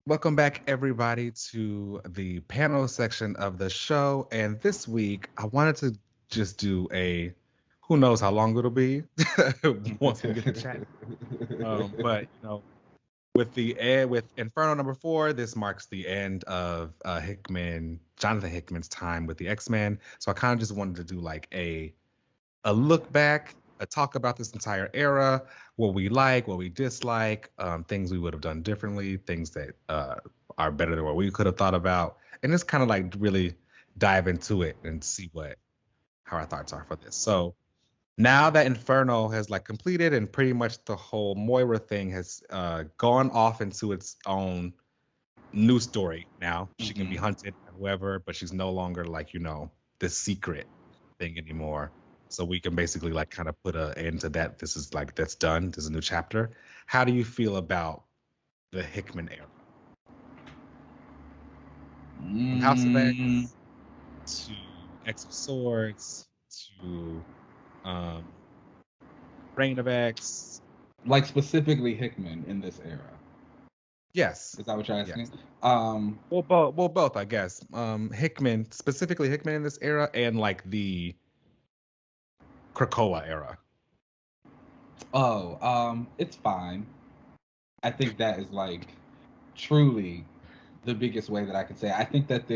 Welcome back, everybody, to the panel section of the show. And this week, I wanted to just do a who knows how long it'll be once we get to chat. But you know, with Inferno #4, this marks the end of Jonathan Hickman's time with the X-Men. So I kind of just wanted to do like a look back, a talk about this entire era, what we like, what we dislike, things we would have done differently, things that are better than what we could have thought about, and just kind of like really dive into it and see how our thoughts are for this. So now that Inferno has like completed and pretty much the whole Moira thing has gone off into its own new story. Now she can be hunted by whoever, but she's no longer like, the secret thing anymore. So we can basically like kind of put an end to that. This is like, that's done. There's a new chapter. How do you feel about the Hickman era? From House of X to X of Swords to Reign of X. Like specifically Hickman in this era. Yes. Is that what you're Yes. asking? Well, both, I guess. Hickman, specifically Hickman in this era, and like the Krakoa era. It's fine. I think that is like truly the biggest way that I could say. I think that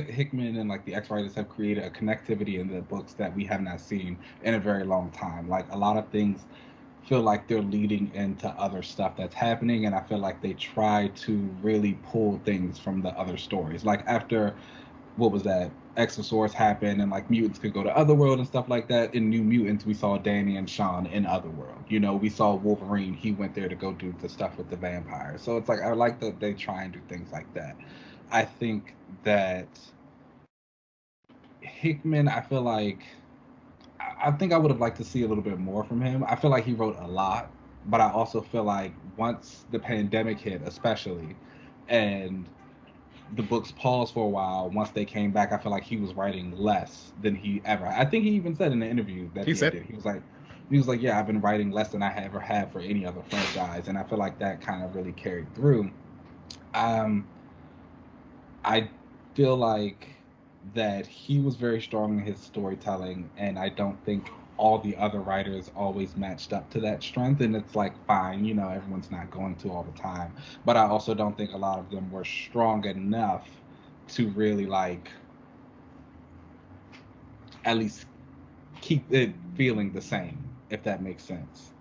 Hickman and like the X writers have created a connectivity in the books that we have not seen in a very long time. Like a lot of things feel like they're leading into other stuff that's happening, and I feel like they try to really pull things from the other stories. Like after what was that? Exosaurus happened, and like mutants could go to Otherworld and stuff like that. In New Mutants, we saw Danny and Sean in Otherworld. You know, we saw Wolverine. He went there to go do the stuff with the vampires. So it's like I like that they try and do things like that. I think that Hickman, I think I would have liked to see a little bit more from him. I feel like he wrote a lot, but I also feel like once the pandemic hit, especially, and the books paused for a while. Once they came back, I feel like he was writing less than he ever. I think he even said in the interview that He he said, did. He was like, yeah, I've been writing less than I ever had for any other franchise, and I feel like that kind of really carried through. Um, I feel like that he was very strong in his storytelling, and I don't think all the other writers always matched up to that strength. And it's like, fine, everyone's not going to all the time. But I also don't think a lot of them were strong enough to really, like, at least keep it feeling the same, if that makes sense.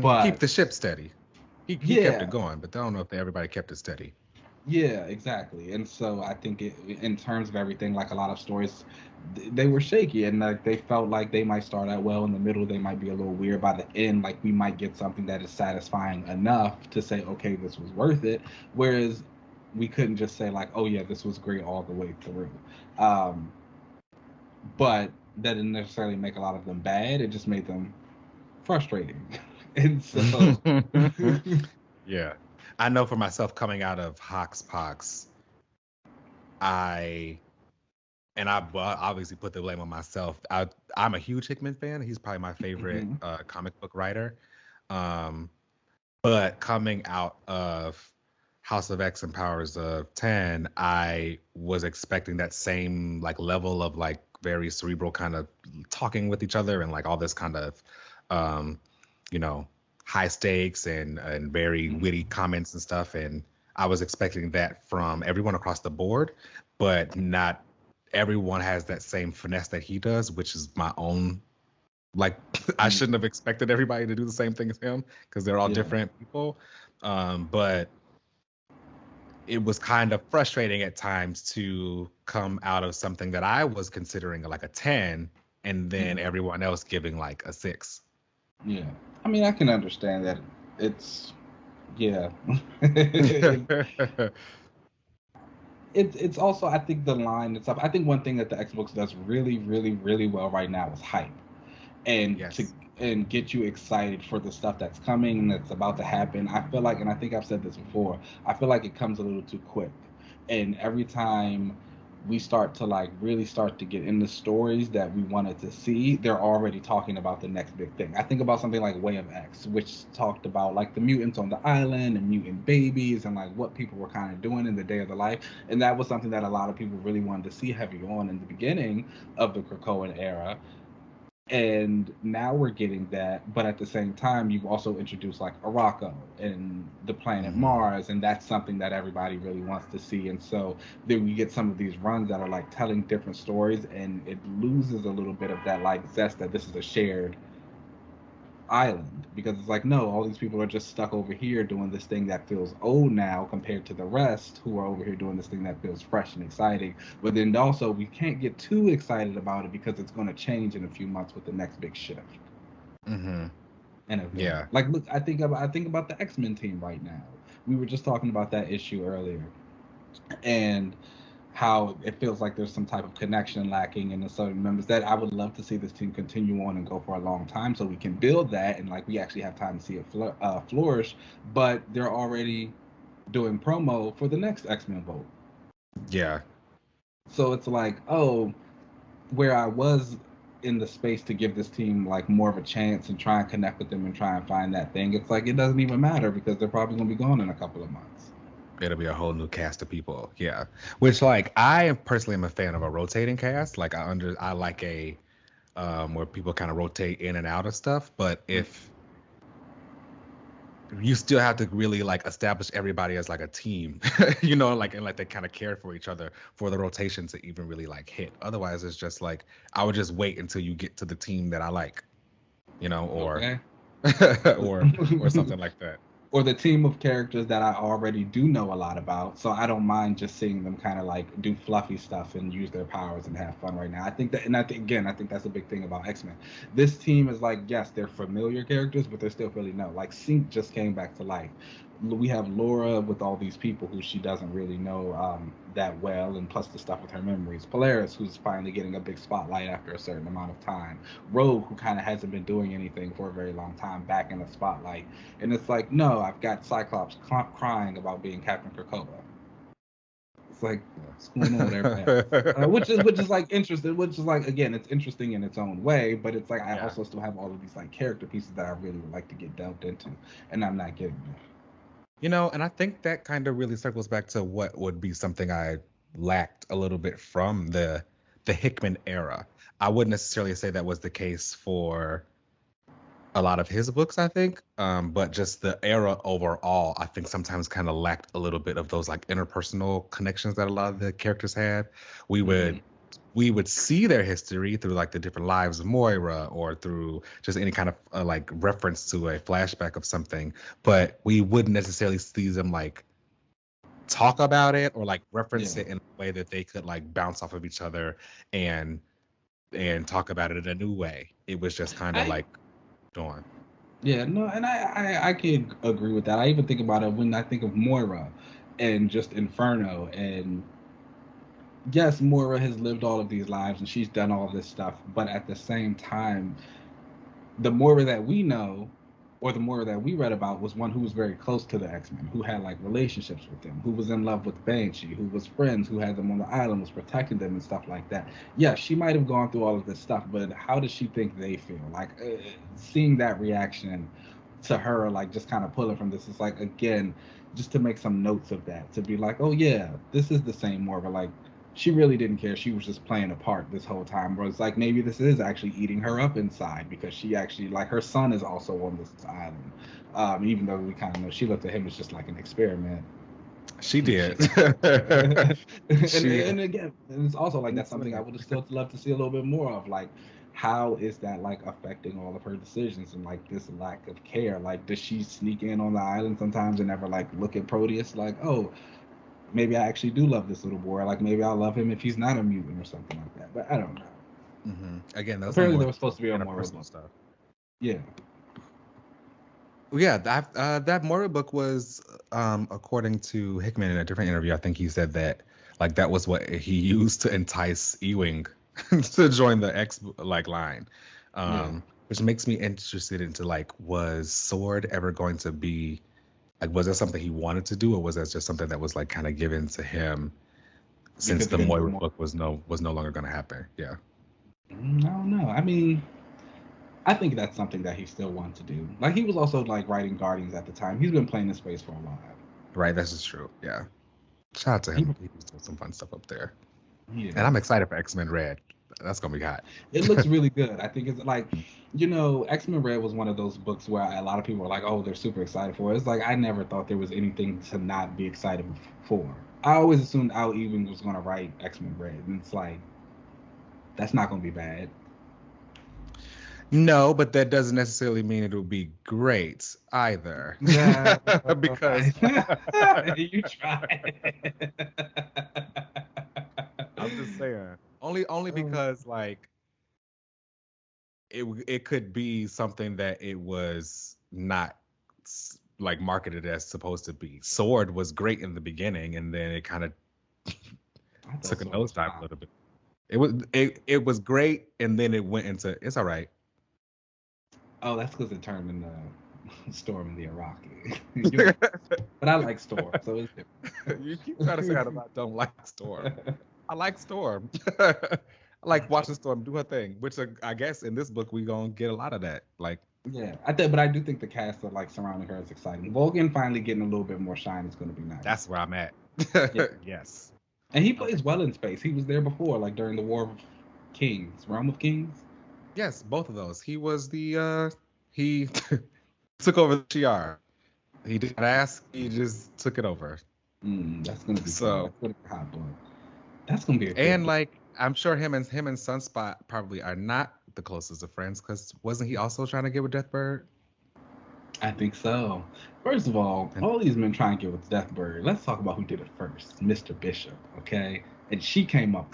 keep But the ship steady. He kept it yeah, going, but I don't know if everybody kept it steady. yeah, exactly. And so I think in terms of everything, like a lot of stories, they were shaky, and like they felt like they might start out well in the middle, they might be a little weird by the end. Like we might get something that is satisfying enough to say, okay, this was worth it. Whereas we couldn't just say like, oh yeah, this was great all the way through. Um, but that didn't necessarily make a lot of them bad. It just made them frustrating. And so Yeah. I know for myself coming out of Hoxpox, I and I well, obviously put the blame on myself. I'm a huge Hickman fan. He's probably my favorite mhm, comic book writer. Um, but coming out of House of X and Powers of 10, I was expecting that same like level of like very cerebral kind of talking with each other and like all this kind of um, you know, high stakes and very witty mhm, comments and stuff. And I was expecting that from everyone across the board, but not everyone has that same finesse that he does, which is my own. Like, I mhm. shouldn't have expected everybody to do the same thing as him because they're all Yeah. different people. But it was kind of frustrating at times to come out of something that I was considering like a 10 and then Mhm. everyone else giving like a 6. Yeah. I mean, I can understand that. It's yeah. it, it's also I think the line itself. I think one thing that the Xbox does really, really, really well right now is hype, and to Yes. and get you excited for the stuff that's coming and that's about to happen. I feel like, and I think I've said this before, I feel like it comes a little too quick. And every time we start to like really start to get into stories that we wanted to see, they're already talking about the next big thing. I think about something like Way of X, which talked about like the mutants on the island and mutant babies and like what people were kind of doing in the day of the life. And that was something that a lot of people really wanted to see heavy on in the beginning of the Krakoan era. And now we're getting that, but at the same time you've also introduced like Araco and the planet Hmm. Mars, and that's something that everybody really wants to see. And so then we get some of these runs that are like telling different stories, and it loses a little bit of that like zest that this is a shared island, because it's like, no, all these people are just stuck over here doing this thing that feels old now compared to the rest who are over here doing this thing that feels fresh and exciting. But then also we can't get too excited about it because it's going to change in a few months with the next big shift Hmm. and event. Yeah. Like, look, I think about the X-Men team right now. We were just talking about that issue earlier, and how it feels like there's some type of connection lacking in the certain members, that I would love to see this team continue on and go for a long time so we can build that, and like we actually have time to see it flourish. But they're already doing promo for the next X-Men vote. Yeah. So it's like, oh, where I was in the space to give this team like more of a chance and try and connect with them and try and find that thing. It's like it doesn't even matter because they're probably gonna be gone in a couple of months. It'll be a whole new cast of people. Yeah. Which like I personally am a fan of a rotating cast. Like I like a where people kind of rotate in and out of stuff. But if you still have to really like establish everybody as like a team, you know, like and like they kind of care for each other for the rotation to even really like hit. Otherwise, it's just like I would just wait until you get to the team that I like, you know, or Okay. or something like that. Or the team of characters that I already do know a lot about, so I don't mind just seeing them kind of like do fluffy stuff and use their powers and have fun right now. I think that, and I think again, I think that's a big thing about X-Men. This team is like, yes, they're familiar characters, but they're still really new. Like Sync just came back to life. We have Laura with all these people who she doesn't really know that well, and plus the stuff with her memories. Polaris, who's finally getting a big spotlight after a certain amount of time. Rogue, who kind of hasn't been doing anything for a very long time, back in the spotlight. And it's like, no, I've got Cyclops crying about being Captain Krakoa. It's like, what's going on with everybody else? Which is like interesting. Which is like, again, it's interesting in its own way, but it's like I also still have all of these like character pieces that I really would like to get delved into, and I'm not getting them. You know, and I think that kind of really circles back to what would be something I lacked a little bit from the Hickman era. I wouldn't necessarily say that was the case for a lot of his books, I think, but just the era overall, I think sometimes kind of lacked a little bit of those like interpersonal connections that a lot of the characters had. We would see their history through like the different lives of Moira or through just any kind of like reference to a flashback of something, but we wouldn't necessarily see them like talk about it or like reference it in a way that they could like bounce off of each other and talk about it in a new way. It was just kind of like going. Yeah, no, and I can agree with that. I even think about it when I think of Moira and just Inferno, and yes, Moira has lived all of these lives and she's done all this stuff, but at the same time, the Moira that we know, or the Moira that we read about, was one who was very close to the X-Men, who had like relationships with them, who was in love with Banshee, who was friends, who had them on the island, was protecting them and stuff like that. Yeah, she might have gone through all of this stuff, but how does she think they feel? Like seeing that reaction to her, like just kind of pulling from this, it's like, again, just to make some notes of that, to be like, oh yeah, this is the same Moira. Like she really didn't care. She was just playing a part this whole time. Where it's like maybe this is actually eating her up inside, because she actually, like, her son is also on this island. Even though we kind of know she looked at him as just like an experiment. She did. And again, and it's also like that's something I would have still loved to see a little bit more of. Like, how is that like affecting all of her decisions and like this lack of care? Like, does she sneak in on the island sometimes and never like look at Proteus like, oh, maybe I actually do love this little boy. Like maybe I'll love him if he's not a mutant or something like that. But I don't know. Mm-hmm. Again, apparently there was supposed to be a Moira book. Stuff. Yeah. Yeah, that Moira book was, according to Hickman in a different interview, I think he said that like that was what he used to entice Ewing to join the X like line, which makes me interested into like, was Sword ever going to be like, was that something he wanted to do, or was that just something that was like kind of given to him since the Moira book was no longer going to happen? Yeah. I don't know. I mean, I think that's something that he still wants to do. Like he was also like writing Guardians at the time. He's been playing in space for a while. Right, that's just true. Yeah. Shout out to him. He was doing some fun stuff up there. Yeah. And I'm excited for X-Men Red. That's gonna be hot. It looks really good. I think it's like, you know, X-Men Red was one of those books where a lot of people were like, oh, they're super excited for it. It's like I never thought there was anything to not be excited for. I always assumed Al Ewing was gonna write X-Men Red, and it's like, that's not gonna be bad. No, but that doesn't necessarily mean it will be great either. Yeah, because you try. I'm just saying. Only because like it could be something that it was not like marketed as supposed to be. Sword was great in the beginning, and then it kind of took a nosedive a little bit. It was great, and then it went into it's all right. Oh, that's because it turned into Storm in the Iraqi. But I like Storm, so it's different. You keep trying to say I don't like Storm. I like Storm. I like watching Storm do her thing, which I guess in this book we gonna get a lot of that. Like, Yeah, but I do think the cast of like surrounding her is exciting. Vulcan finally getting a little bit more shine is going to be nice. that's where I'm at. Yeah. Yes. And he plays well in space. He was there before, like during the War of Kings, Realm of Kings. Yes, both of those. He was the he took over the TR. He didn't ask, he just took it over. That's gonna be so. That's gonna be hot book. That's gonna be a good And book. like I'm sure him and Sunspot probably are not the closest of friends because wasn't he also trying to get with Deathbird? I think so. First of all these men trying to get with Deathbird. Let's talk about who did it first, Mr. Bishop, okay? And she came up.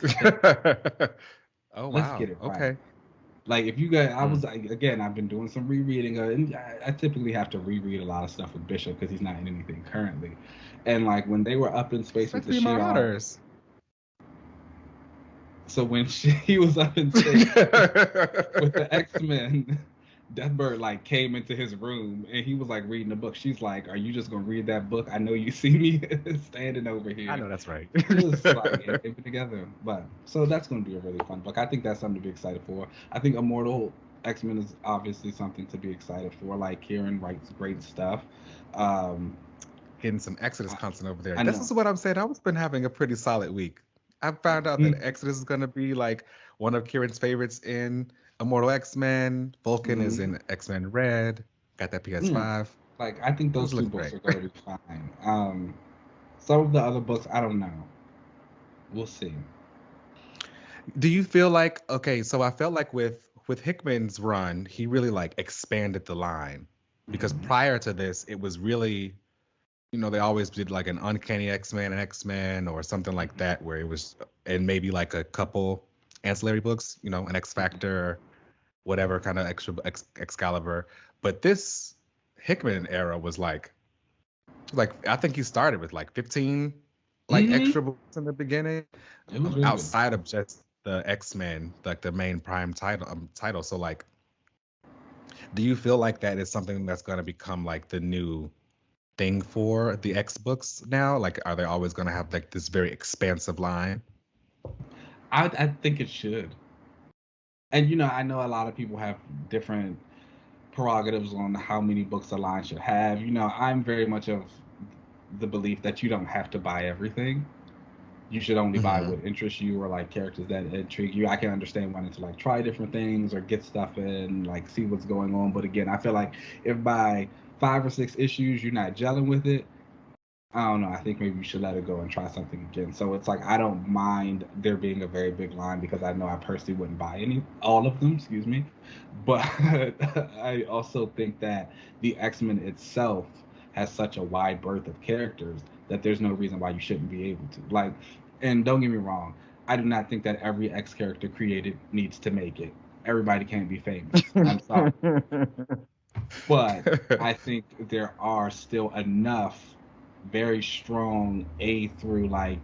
Oh wow. Let's get it right. Okay. Like if you guys, I was again, I've been doing some rereading, and I typically have to reread a lot of stuff with Bishop because he's not in anything currently. And like when they were up in space with the Marauders. So when he was up in space with the X-Men, Deathbird like came into his room and he was like reading a book. She's like, "Are you just gonna read that book? I know you see me standing over here." I know that's right. It was like it together. But so that's gonna be a really fun book. I think that's something to be excited for. I think Immortal X-Men is obviously something to be excited for. Like Kieran writes great stuff. Getting some Exodus content over there. This is what I'm saying. I've been having a pretty solid week. I found out that Exodus is gonna be like one of Kieran's favorites in Immortal X-Men. Vulcan is in X-Men Red. Got that PS5. Like I think those two books are going to be fine. Some of the other books, I don't know. We'll see. Do you feel like so I felt like with Hickman's run, he really like expanded the line because prior to this, it was really, they always did like an Uncanny X-Men or something like that, where it was, and maybe like a couple ancillary books, an X Factor, whatever kind of extra Excalibur. But this Hickman era was like I think he started with like 15 extra books in the beginning, really outside of just the X-Men, like the main prime title. So like, do you feel like that is something that's going to become like the new thing for the X books now? Like, are they always going to have like this very expansive line? I think it should. And I know a lot of people have different prerogatives on how many books a line should have. I'm very much of the belief that you don't have to buy everything. You should only buy what interests you or like characters that intrigue you. I can understand wanting to like try different things or get stuff in, like see what's going on. But again, I feel like if by 5 or 6 issues you're not gelling with it, I don't know. I think maybe you should let it go and try something again. So it's like I don't mind there being a very big line because I know I personally wouldn't buy all of them. Excuse me, but I also think that the X-Men itself has such a wide berth of characters that there's no reason why you shouldn't be able to. Like, and don't get me wrong, I do not think that every X character created needs to make it. Everybody can't be famous. I'm sorry, but I think there are still enough very strong A through like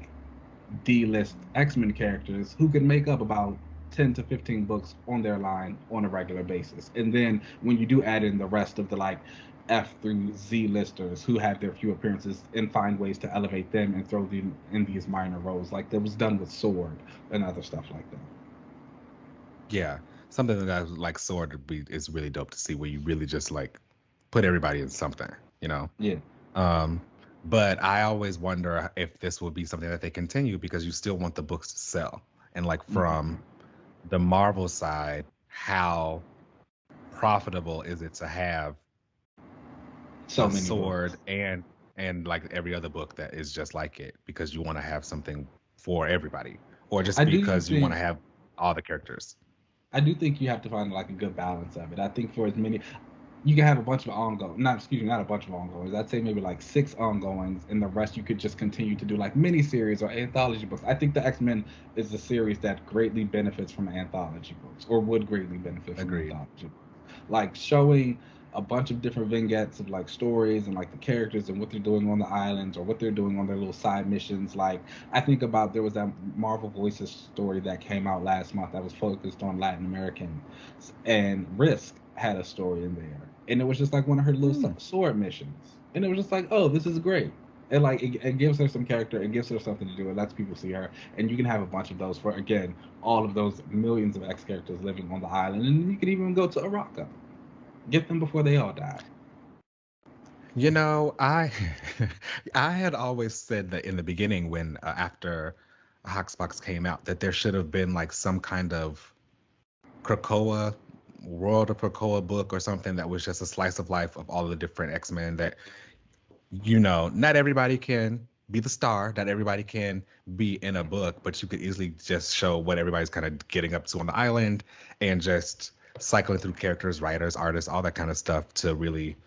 D-list X-Men characters who can make up about 10 to 15 books on their line on a regular basis. And then when you do add in the rest of the like F through Z listers who have their few appearances and find ways to elevate them and throw them in these minor roles, like that was done with Sword and other stuff like that. Yeah, something like Sword is really dope to see, where you really just like put everybody in something, Yeah. But I always wonder if this will be something that they continue, because you still want the books to sell. And like from the Marvel side, how profitable is it to have so many Sword books and like every other book that is just like it, because you want to have something for everybody, or just because you want to have all the characters? I do think you have to find like a good balance of it. I think for as many, you can have a bunch of not a bunch of ongoings. I'd say maybe like 6 ongoings, and the rest you could just continue to do like miniseries or anthology books. I think the X-Men is a series that greatly benefits from anthology books, or would greatly benefit from anthology books. Like showing a bunch of different vignettes of like stories and like the characters and what they're doing on the islands or what they're doing on their little side missions. Like I think about, there was that Marvel Voices story that came out last month that was focused on Latin Americans, and Risk had a story in there, and it was just like one of her little sword missions, and it was just like, oh, this is great. It gives her some character, it gives her something to do, it lets people see her, and you can have a bunch of those for, again, all of those millions of X characters living on the island, and you can even go to Araka. Get them before they all die. You know, I I had always said that in the beginning when after Hoxpox came out that there should have been like some kind of Krakoa World of Krakoa book or something that was just a slice of life of all the different X-Men that not everybody can be the star, not everybody can be in a book, but you could easily just show what everybody's kind of getting up to on the island and just cycling through characters, writers, artists, all that kind of stuff to really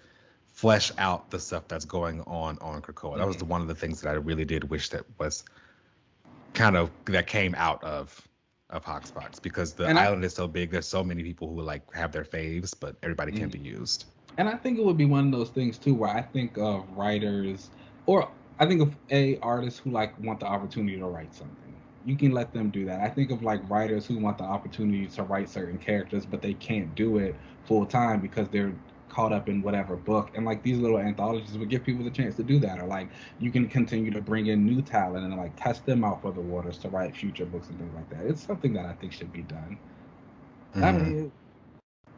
flesh out the stuff that's going on Krakoa. That was one of the things that I really did wish that was that came out of Hoxpox, because the island is so big. There's so many people who like have their faves, but everybody can't be used. And I think it would be one of those things too, where I think of writers, or I think of artists who like want the opportunity to write something. You can let them do that. I think of like writers who want the opportunity to write certain characters, but they can't do it full time because they're caught up in whatever book. And like these little anthologies would give people the chance to do that. Or like you can continue to bring in new talent and like test them out for the waters to write future books and things like that. It's something that I think should be done. I mean,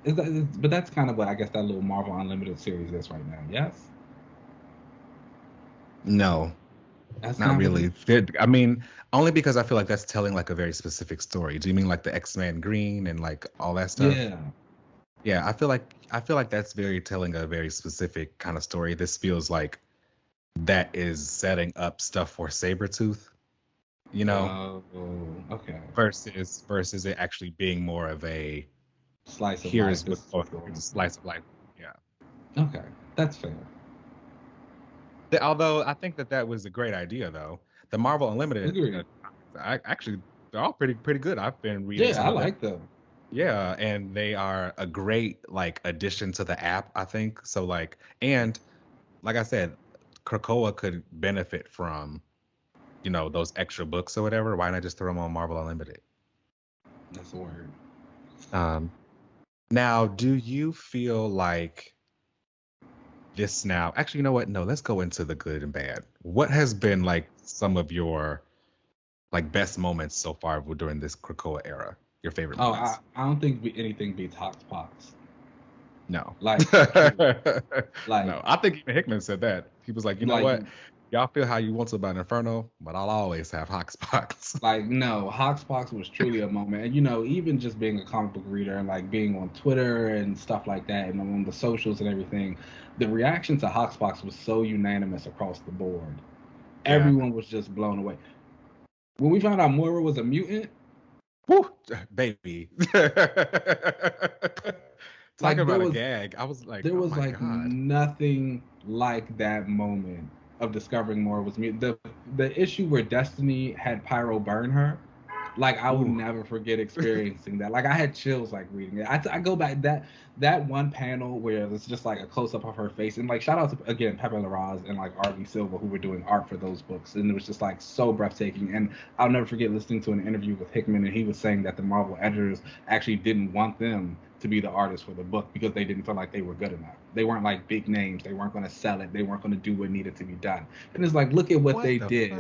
but that's kind of what I guess that little Marvel Unlimited series is right now. Yes. No, that's not really. I mean, only because I feel like that's telling like a very specific story. Do you mean like the X-Men Green and like all that stuff? Yeah. Yeah, I feel like that's very telling a very specific kind of story. This feels like that is setting up stuff for Sabretooth, Okay. Versus it actually being more of a slice of life. Slice of life. Yeah. Okay, that's fair. Although I think that was a great idea, though. The Marvel Unlimited, they're all pretty good. I've been reading. Yeah, I like them. Yeah, and they are a great like addition to the app, I think. So like, and like I said, Krakoa could benefit from, those extra books or whatever. Why not just throw them on Marvel Unlimited? That's a word. Now, do you feel like this now? Actually, you know what? No, let's go into the good and bad. What has been like some of your like best moments so far during this Krakoa era? Your favorite moments? I don't think anything beats Hoxpox. No. Like, no. I think even Hickman said that. He was like, you know what? Y'all feel how you want to about Inferno, but I'll always have Hoxpox. Like, no, Hoxpox was truly a moment. And, even just being a comic book reader and, like, being on Twitter and stuff like that and on the socials and everything, the reaction to Hoxpox was so unanimous across the board. Yeah. Everyone was just blown away. When we found out Moira was a mutant, woo, baby. Talking about a gag. I was like, there was like nothing like that moment of discovering Moira was mutant. The issue where Destiny had Pyro burn her, like I will never forget experiencing that. Like I had chills like reading it. I go back that one panel where it's just like a close up of her face, and like shout out to again Pepe Larraz and like R.V. Silva who were doing art for those books, and it was just like so breathtaking. And I'll never forget listening to an interview with Hickman, and he was saying that the Marvel editors actually didn't want them to be the artists for the book because they didn't feel like they were good enough. They weren't like big names. They weren't going to sell it. They weren't going to do what needed to be done. And it's like, look at what they did.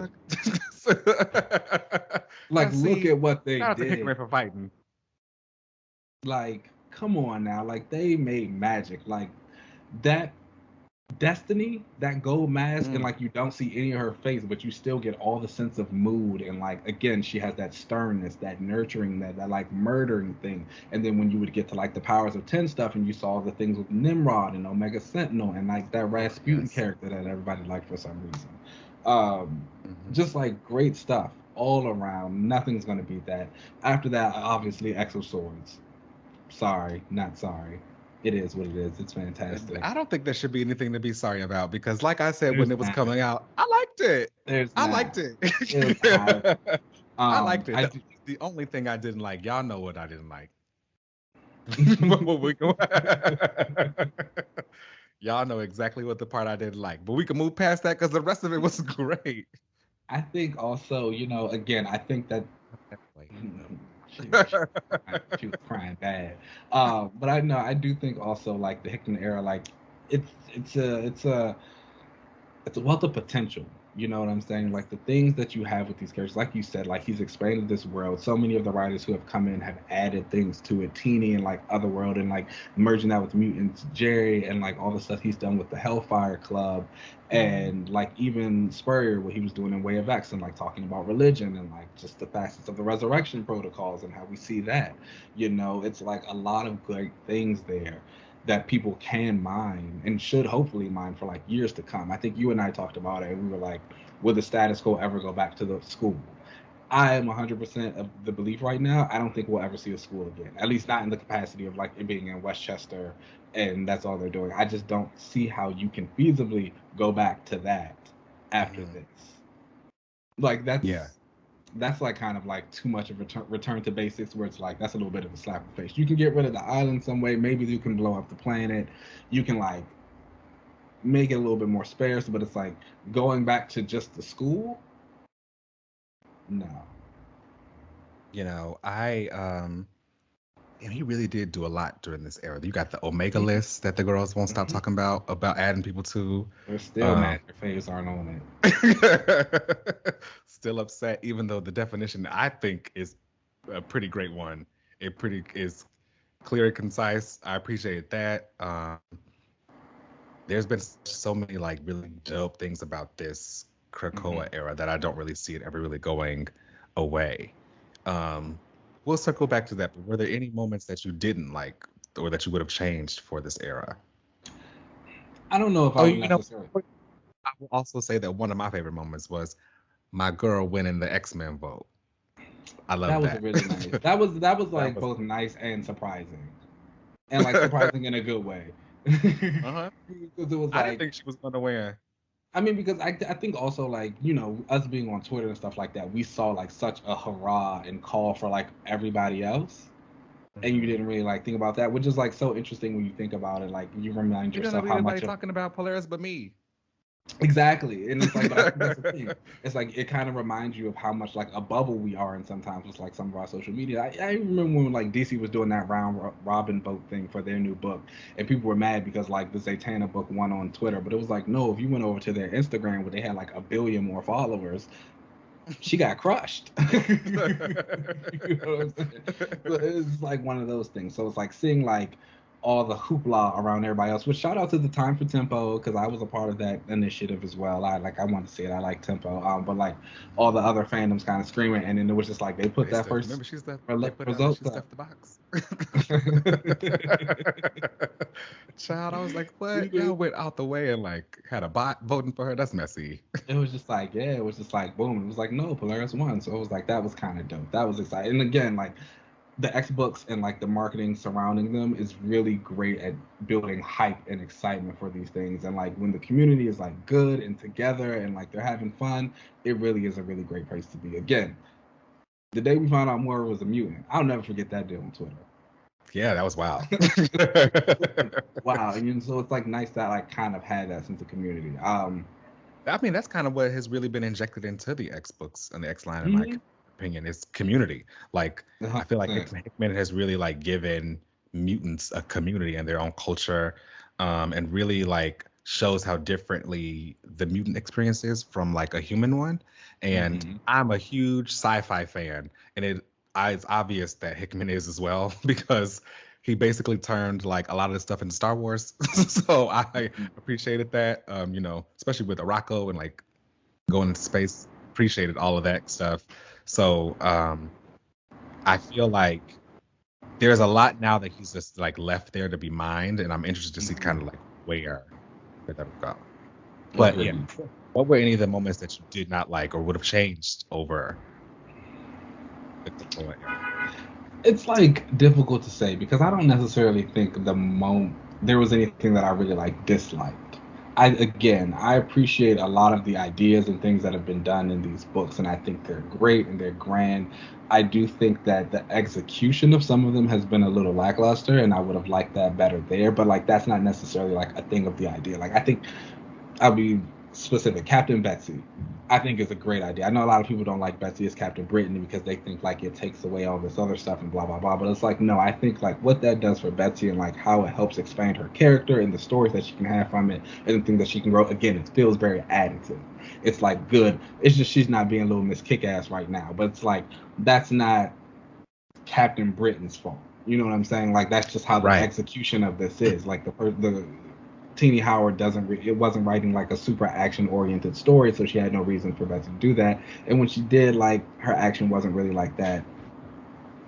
Like, look at what they did. Hickman for fighting. Like, come on now. Like, they made magic. Like, that Destiny, that gold mask, and like you don't see any of her face, but you still get all the sense of mood, and like again, she has that sternness, that nurturing, that like murdering thing. And then when you would get to like the Powers of 10 stuff, and you saw the things with Nimrod and Omega Sentinel, and like that Rasputin character that everybody liked for some reason. Just like great stuff all around. Nothing's gonna beat that. After that, obviously, Exo Swords. Sorry, not sorry. It is what it is. It's fantastic. I don't think there should be anything to be sorry about because, like I said, when it was coming out, I liked it. I liked it. I liked it. The only thing I didn't like, y'all know what I didn't like. Y'all know exactly what the part I didn't like, but we can move past that because the rest of it was great. I think also, again, I think that. She was crying bad, but I do think also like the Hickman era, like it's a it's a wealth of potential. You know what I'm saying? Like the things that you have with these characters, like you said, like he's expanded this world. So many of the writers who have come in have added things to it. Teeny and like Otherworld and like merging that with mutants, Jerry and like all the stuff he's done with the Hellfire Club, and like even Spurrier, what he was doing in Way of X and like talking about religion and like just the facets of the resurrection protocols and how we see that. You know, it's like a lot of great things there that people can mine and should hopefully mine for like years to come. I think you and I talked about it and we were like, will the status quo ever go back to the school? I am 100% of the belief right now. I don't think we'll ever see a school again, at least not in the capacity of like it being in Westchester and that's all they're doing. I just don't see how you can feasibly go back to that after this. Like that's like kind of like too much of a return to basics where it's like that's a little bit of a slap in the face. You can get rid of the island some way. Maybe you can blow up the planet. You can like make it a little bit more sparse, but it's like going back to just the school. No. You know, and he really did do a lot during this era. You got the Omega list that the girls won't stop talking about adding people to. They're still mad your faves aren't on it. Still upset, even though the definition I think is a pretty great one. It is clear and concise. I appreciate that. There's been so many like really dope things about this Krakoa era that I don't really see it ever really going away. We'll circle back to that, but were there any moments that you didn't like or that you would have changed for this era? I don't know if I would necessarily. I will also say that one of my favorite moments was my girl winning the X-Men vote. I love that. That was really nice. That was like both nice and surprising. And like surprising in a good way. Because it was I didn't think she was going to win. I mean, because I think also, like, you know, us being on Twitter and stuff like that, we saw, like, such a hurrah and call for, like, everybody else. And you didn't really, like, think about that, which is, like, so interesting when you think about it. Like, you remind yourself how much... talking about Polaris but me. Exactly. And it's like, that's the thing. It's like, it kind of reminds you of how much, like, a bubble we are in sometimes with, like, some of our social media. I remember when, like, DC was doing that round robin vote thing for their new book. And people were mad because, like, the Zatanna book won on Twitter. But it was like, no, if you went over to their Instagram where they had, like, 1 billion more followers, she got crushed. You know what I'm saying? So it's like one of those things. So it's like seeing, like, all the hoopla around everybody else. Which shout out to the Time for Tempo because I was a part of that initiative as well. I want to see it. I like Tempo. But like all the other fandoms kind of screaming, and then it was just like they put that first. Remember, she's the result. She stuffed the box. Child, I was like, what? Y'all went out the way and like had a bot voting for her. That's messy. It was just like, yeah, it was just like boom. It was like no, Polaris won. So it was like that was kind of dope. That was exciting. And again, like the X books and like the marketing surrounding them is really great at building hype and excitement for these things. And like when the community is like good and together and like they're having fun, it really is a really great place to be. Again, the day we found out Moira was a mutant, I'll never forget that day on Twitter. Yeah, that was wild. Wow. And so it's like nice that I kind of had that sense of community. I mean, that's kind of what has really been injected into the X books and the X line in my opinion is community. Like I feel like Hickman has really like given mutants a community and their own culture, and really like shows how differently the mutant experience is from like a human one. And I'm a huge sci-fi fan, and it's obvious that Hickman is as well because he basically turned like a lot of this stuff into Star Wars. So I appreciated that, you know, especially with Araco and like going into space. Appreciated all of that stuff. So I feel like there's a lot now that he's just like left there to be mined, and I'm interested to see kind of like where that would go. But yeah, what were any of the moments that you did not like or would have changed over the point? It's like difficult to say because I don't necessarily think there was anything that I really like disliked. I appreciate a lot of the ideas and things that have been done in these books, and I think they're great and they're grand. I do think that the execution of some of them has been a little lackluster, and I would have liked that better there. But like that's not necessarily like a thing of the idea. Like I think I'll be specific. Captain Betsy, I think is a great idea. I know a lot of people don't like Betsy as Captain Brittany because they think like it takes away all this other stuff and blah blah blah. But it's like no, I think like what that does for Betsy and like how it helps expand her character and the stories that she can have from it and the things that she can grow. Again, it feels very additive. It's like good. It's just she's not being little Miss Kick-Ass right now. But it's like that's not Captain Britain's fault. You know what I'm saying? Like that's just how the execution of this is. Like the Teenie Howard it wasn't writing like a super action oriented story, so she had no reason for Betsy to do that. And when she did, like her action wasn't really like that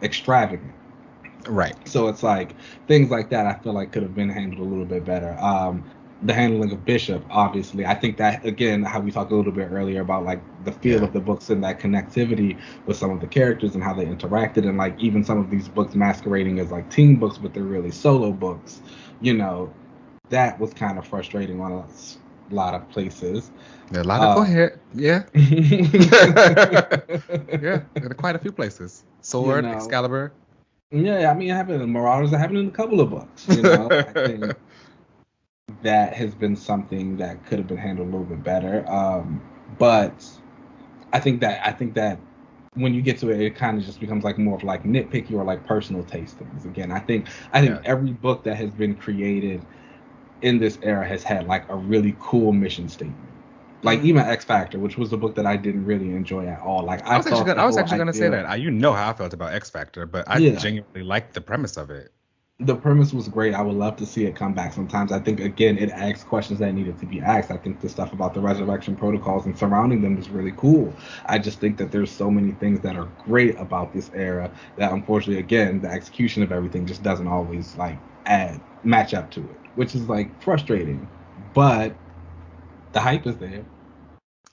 extravagant. Right. So it's like things like that I feel like could have been handled a little bit better. The handling of Bishop, obviously, I think that again, how we talked a little bit earlier about like the feel of the books and that connectivity with some of the characters and how they interacted, and like even some of these books masquerading as like teen books, but they're really solo books. You know, that was kind of frustrating on a lot of places. A lot of go ahead, yeah, yeah, quite a few places. Sword, Excalibur. Yeah, I mean, it happened in Marauders. It happened in a couple of books. You know, I think that has been something that could have been handled a little bit better. But I think that when you get to it, it kind of just becomes like more of like nitpicky or like personal taste things. Again, I think every book that has been created in this era has had like a really cool mission statement. Like even X Factor, which was a book that I didn't really enjoy at all. Like I was actually going to say that. You know how I felt about X Factor, but I genuinely liked the premise of it. The premise was great. I would love to see it come back sometimes. I think, again, it asks questions that needed to be asked. I think the stuff about the resurrection protocols and surrounding them is really cool. I just think that there's so many things that are great about this era that, unfortunately, again, the execution of everything just doesn't always, like, match up to it, which is, like, frustrating. But the hype is there.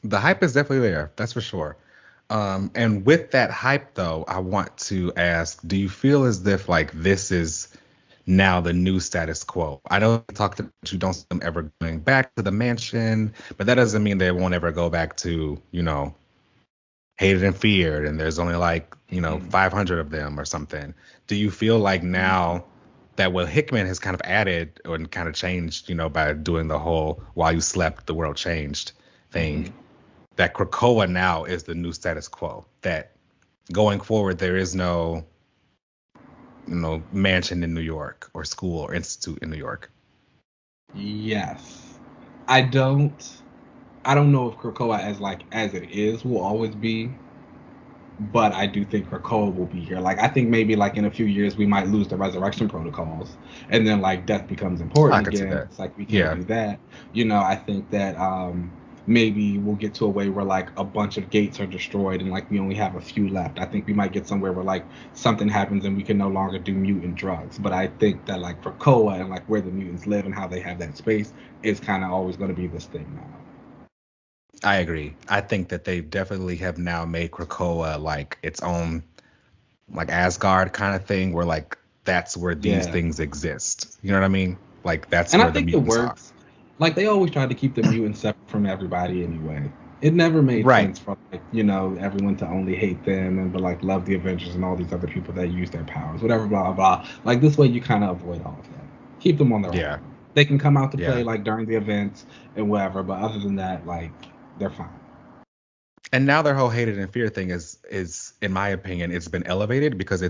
The hype is definitely there. That's for sure. And with that hype, though, I want to ask, do you feel as if, like, this is now the new status quo? I know you talked about you don't see them ever going back to the mansion, but that doesn't mean they won't ever go back to, you know, Hated and Feared, and there's only like, you know, 500 of them or something. Do you feel like now that what Hickman has kind of added and kind of changed, you know, by doing the whole while you slept, the world changed thing, that Krakoa now is the new status quo, that going forward there is no, you know, mansion in New York or school or institute in New York? Yes. I don't know if Krakoa as it is will always be, but I do think Krakoa will be here. Like I think maybe like in a few years we might lose the resurrection protocols and then like death becomes important again. It's like we can't do that. You know, I think that maybe we'll get to a way where like a bunch of gates are destroyed and like we only have a few left. I think we might get somewhere where like something happens and we can no longer do mutant drugs. But I think that like Krakoa and like where the mutants live and how they have that space is kind of always going to be this thing now. I agree. I think that they definitely have now made Krakoa like its own like Asgard kind of thing where like that's where these things exist. You know what I mean? Like that's where the mutants are. Like, they always tried to keep the mutants separate from everybody anyway. It never made sense for, like, you know, everyone to only hate them but, like, love the Avengers and all these other people that use their powers, whatever, blah, blah, blah. Like, this way you kind of avoid all of that. Keep them on their own. They can come out to play, like, during the events and whatever, but other than that, like, they're fine. And now their whole Hated and Fear thing is, in my opinion, it's been elevated because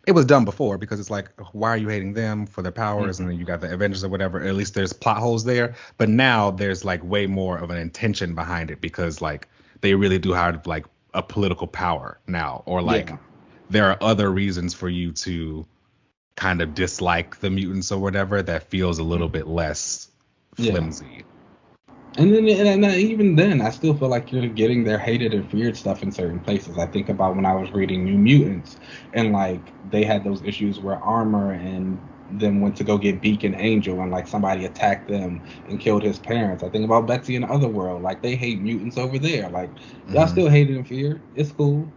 it was done before, because it's like, why are you hating them for their powers? And then you got the Avengers or whatever. At least there's plot holes there. But now there's like way more of an intention behind it because like they really do have like a political power now, or like there are other reasons for you to kind of dislike the mutants or whatever that feels a little bit less flimsy. And then, and even then, I still feel like you're getting their hated and feared stuff in certain places. I think about when I was reading New Mutants, and like they had those issues where Armor and them went to go get Beacon Angel, and like somebody attacked them and killed his parents. I think about Betsy in Otherworld, like they hate mutants over there. Like y'all still hated and feared. It's cool.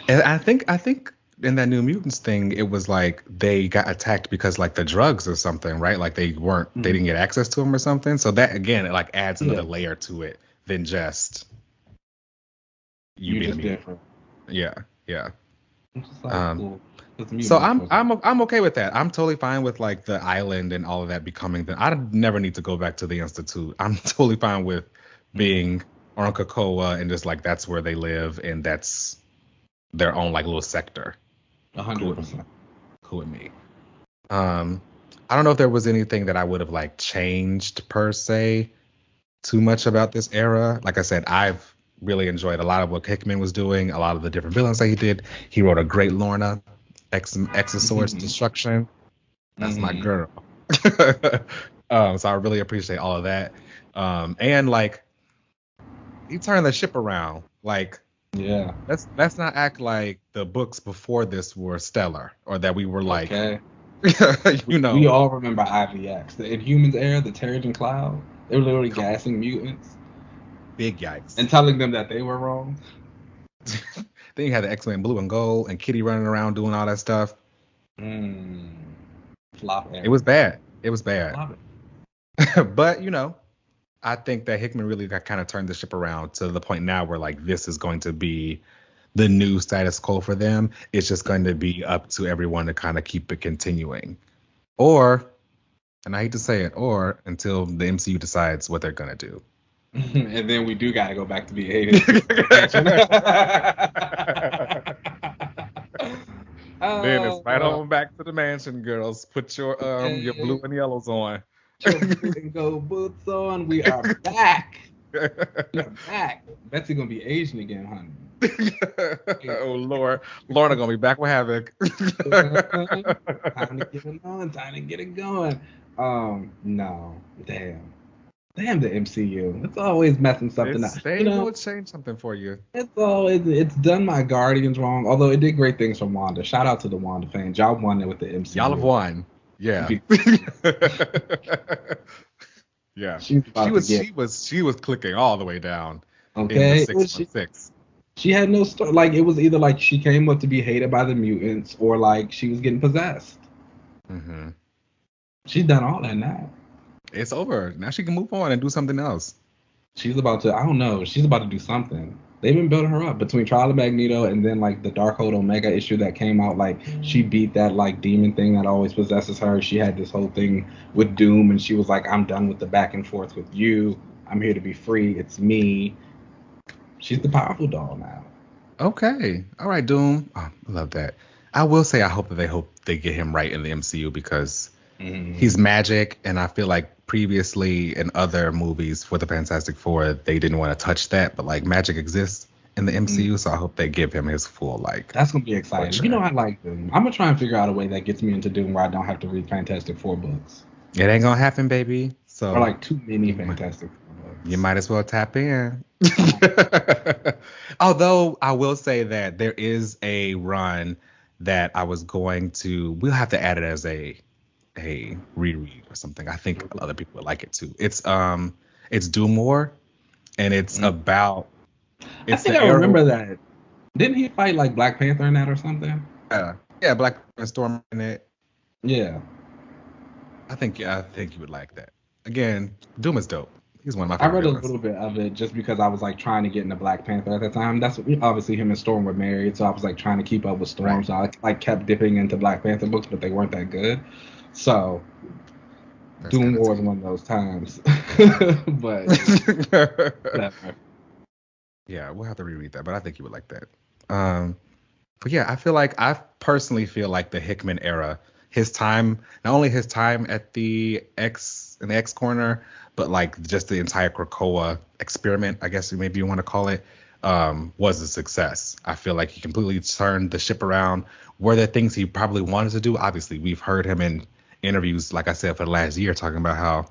And I think in that New Mutants thing, it was like they got attacked because like the drugs or something, right? Like they didn't get access to them or something. So that again, it like adds another layer to it than just you being different. Yeah. Like, cool. So I'm okay with that. I'm totally fine with like the island and all of that becoming I never need to go back to the Institute. I'm totally fine with being on Krakoa and just like that's where they live and that's their own like little sector. 100%. Cool with me. I don't know if there was anything that I would have like changed per se too much about this era. Like I said, I've really enjoyed a lot of what Hickman was doing, a lot of the different villains that he did. He wrote a great Lorna, Exosaurus Destruction. That's my girl. So I really appreciate all of that. And like he turned the ship around. Like, yeah, let's not act like the books before this were stellar or that we were like, okay. We all remember IVX, the Inhumans era, the Terrigen Cloud. They were literally gassing mutants. Big yikes. And telling them that they were wrong. Then you had the X-Men Blue and Gold and Kitty running around doing all that stuff. Flop era. It was bad. Flop it. But I think that Hickman really kind of turned the ship around to the point now where like this is going to be the new status quo for them. It's just going to be up to everyone to kind of keep it continuing. Or, and I hate to say it, or until the MCU decides what they're going to do. And then we do got to go back to the 80s. Then it's right on back to the mansion, girls. Put your blue and yellows on. Put your blue and gold boots on. We are back. We are back. Betsy gonna be Asian again, honey. Oh Lord, Lorna gonna be back with Havoc. Time to get it on. Time to get it going. No, damn the MCU. It's always messing something up. They will change something for you. It's done my Guardians wrong. Although it did great things for Wanda. Shout out to the Wanda fans. Y'all won it with the MCU. Y'all have won. Yeah. Yeah. She was clicking all the way down. Okay. In the 616. She had no story. Like it was either like she came up to be hated by the mutants or like she was getting possessed. Mm-hmm. She's done all that now. It's over. Now she can move on and do something else. She's about to, I don't know, she's about to do something. They've been building her up between Trial of Magneto and then like the Darkhold Omega issue that came out. Like she beat that like demon thing that always possesses her. She had this whole thing with Doom and she was like, I'm done with the back and forth with you. I'm here to be free. It's me. She's the powerful doll now. Okay. All right, Doom. Oh, I love that. I will say I hope they get him right in the MCU because he's magic, and I feel like previously in other movies for the Fantastic Four, they didn't want to touch that, but like magic exists in the MCU, so I hope they give him his full like. That's gonna be exciting. Portrait. I like Doom. I'm gonna try and figure out a way that gets me into Doom where I don't have to read Fantastic Four books. It ain't gonna happen, baby. So or like too many Fantastic Four books. You might as well tap in. Although I will say that there is a run that I was going to. We'll have to add it as a reread or something. I think other people would like it too. It's Doom War, and it's about. I think I remember that. Didn't he fight like Black Panther in that or something? Yeah, Black Panther Storm in it. Yeah. I think you would like that. Again, Doom is dope. He's one of my favorite. I read a little bit of it just because I was like trying to get into Black Panther at the time. That's obviously him and Storm were married, so I was like trying to keep up with Storm. Right. So I like kept dipping into Black Panther books, but they weren't that good. So Doom War is one of those times. But whatever. Yeah, we'll have to reread that, but I think you would like that. But yeah, I personally feel like the Hickman era, his time, not only his time at the X corner, but like just the entire Krakoa experiment, I guess maybe you want to call it, was a success. I feel like he completely turned the ship around. Were there things he probably wanted to do? Obviously, we've heard him in interviews, like I said, for the last year, talking about how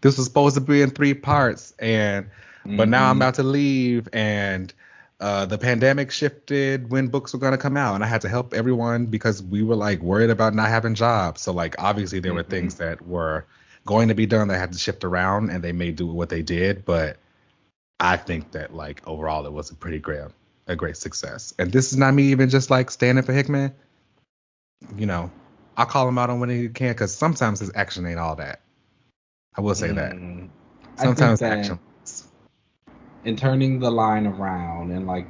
this was supposed to be in 3 parts, but now I'm about to leave, and the pandemic shifted when books were going to come out, and I had to help everyone because we were like worried about not having jobs. So like obviously there were things that were going to be done that had to shift around, and they may do what they did, but I think that like overall it was a great success. And this is not me even just like standing for Hickman. I'll call him out on when he can, because sometimes his action ain't all that. I will say that. Sometimes action. In turning the line around and like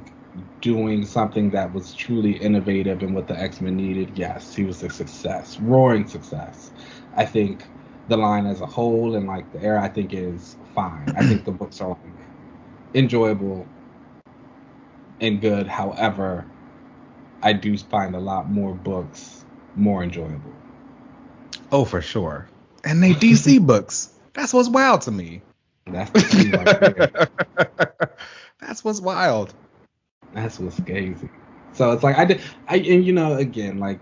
doing something that was truly innovative in what the X-Men needed, yes, he was a success, roaring success. I think the line as a whole and like the era, I think is fine. I think the books are enjoyable and good. However, I do find a lot more books more enjoyable. Oh, for sure. And they DC books. That's what's wild to me. That's the key right there. That's what's wild. That's what's crazy. So it's like and again, like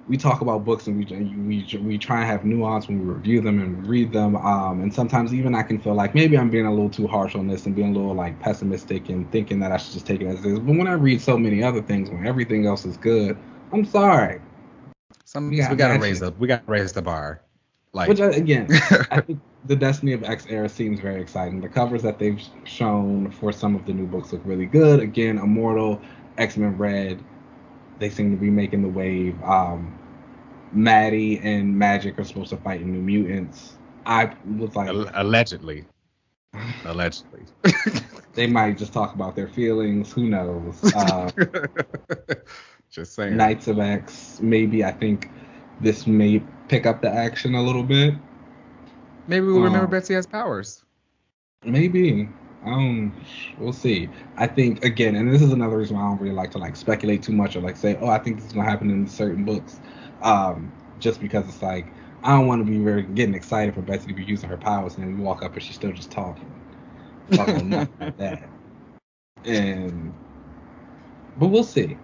we talk about books and we try and have nuance when we review them and read them. And sometimes even I can feel like maybe I'm being a little too harsh on this and being a little like pessimistic and thinking that I should just take it as is. But when I read so many other things, when everything else is good, I'm sorry. We gotta raise the bar. Like, which again, I think the Destiny of X era seems very exciting. The covers that they've shown for some of the new books look really good. Again, Immortal, X-Men Red, they seem to be making the wave. Maddie and Magic are supposed to fight in New Mutants. I was like, allegedly. They might just talk about their feelings. Who knows? Just saying. Knights of X, maybe. I think this may pick up the action a little bit. Maybe we'll remember Betsy has powers. Maybe. We'll see. I think again, and this is another reason why I don't really like to like speculate too much or like say, oh, I think this is gonna happen in certain books. Just because it's like I don't want to be very getting excited for Betsy to be using her powers and then we walk up and she's still just talking nothing like that. But we'll see.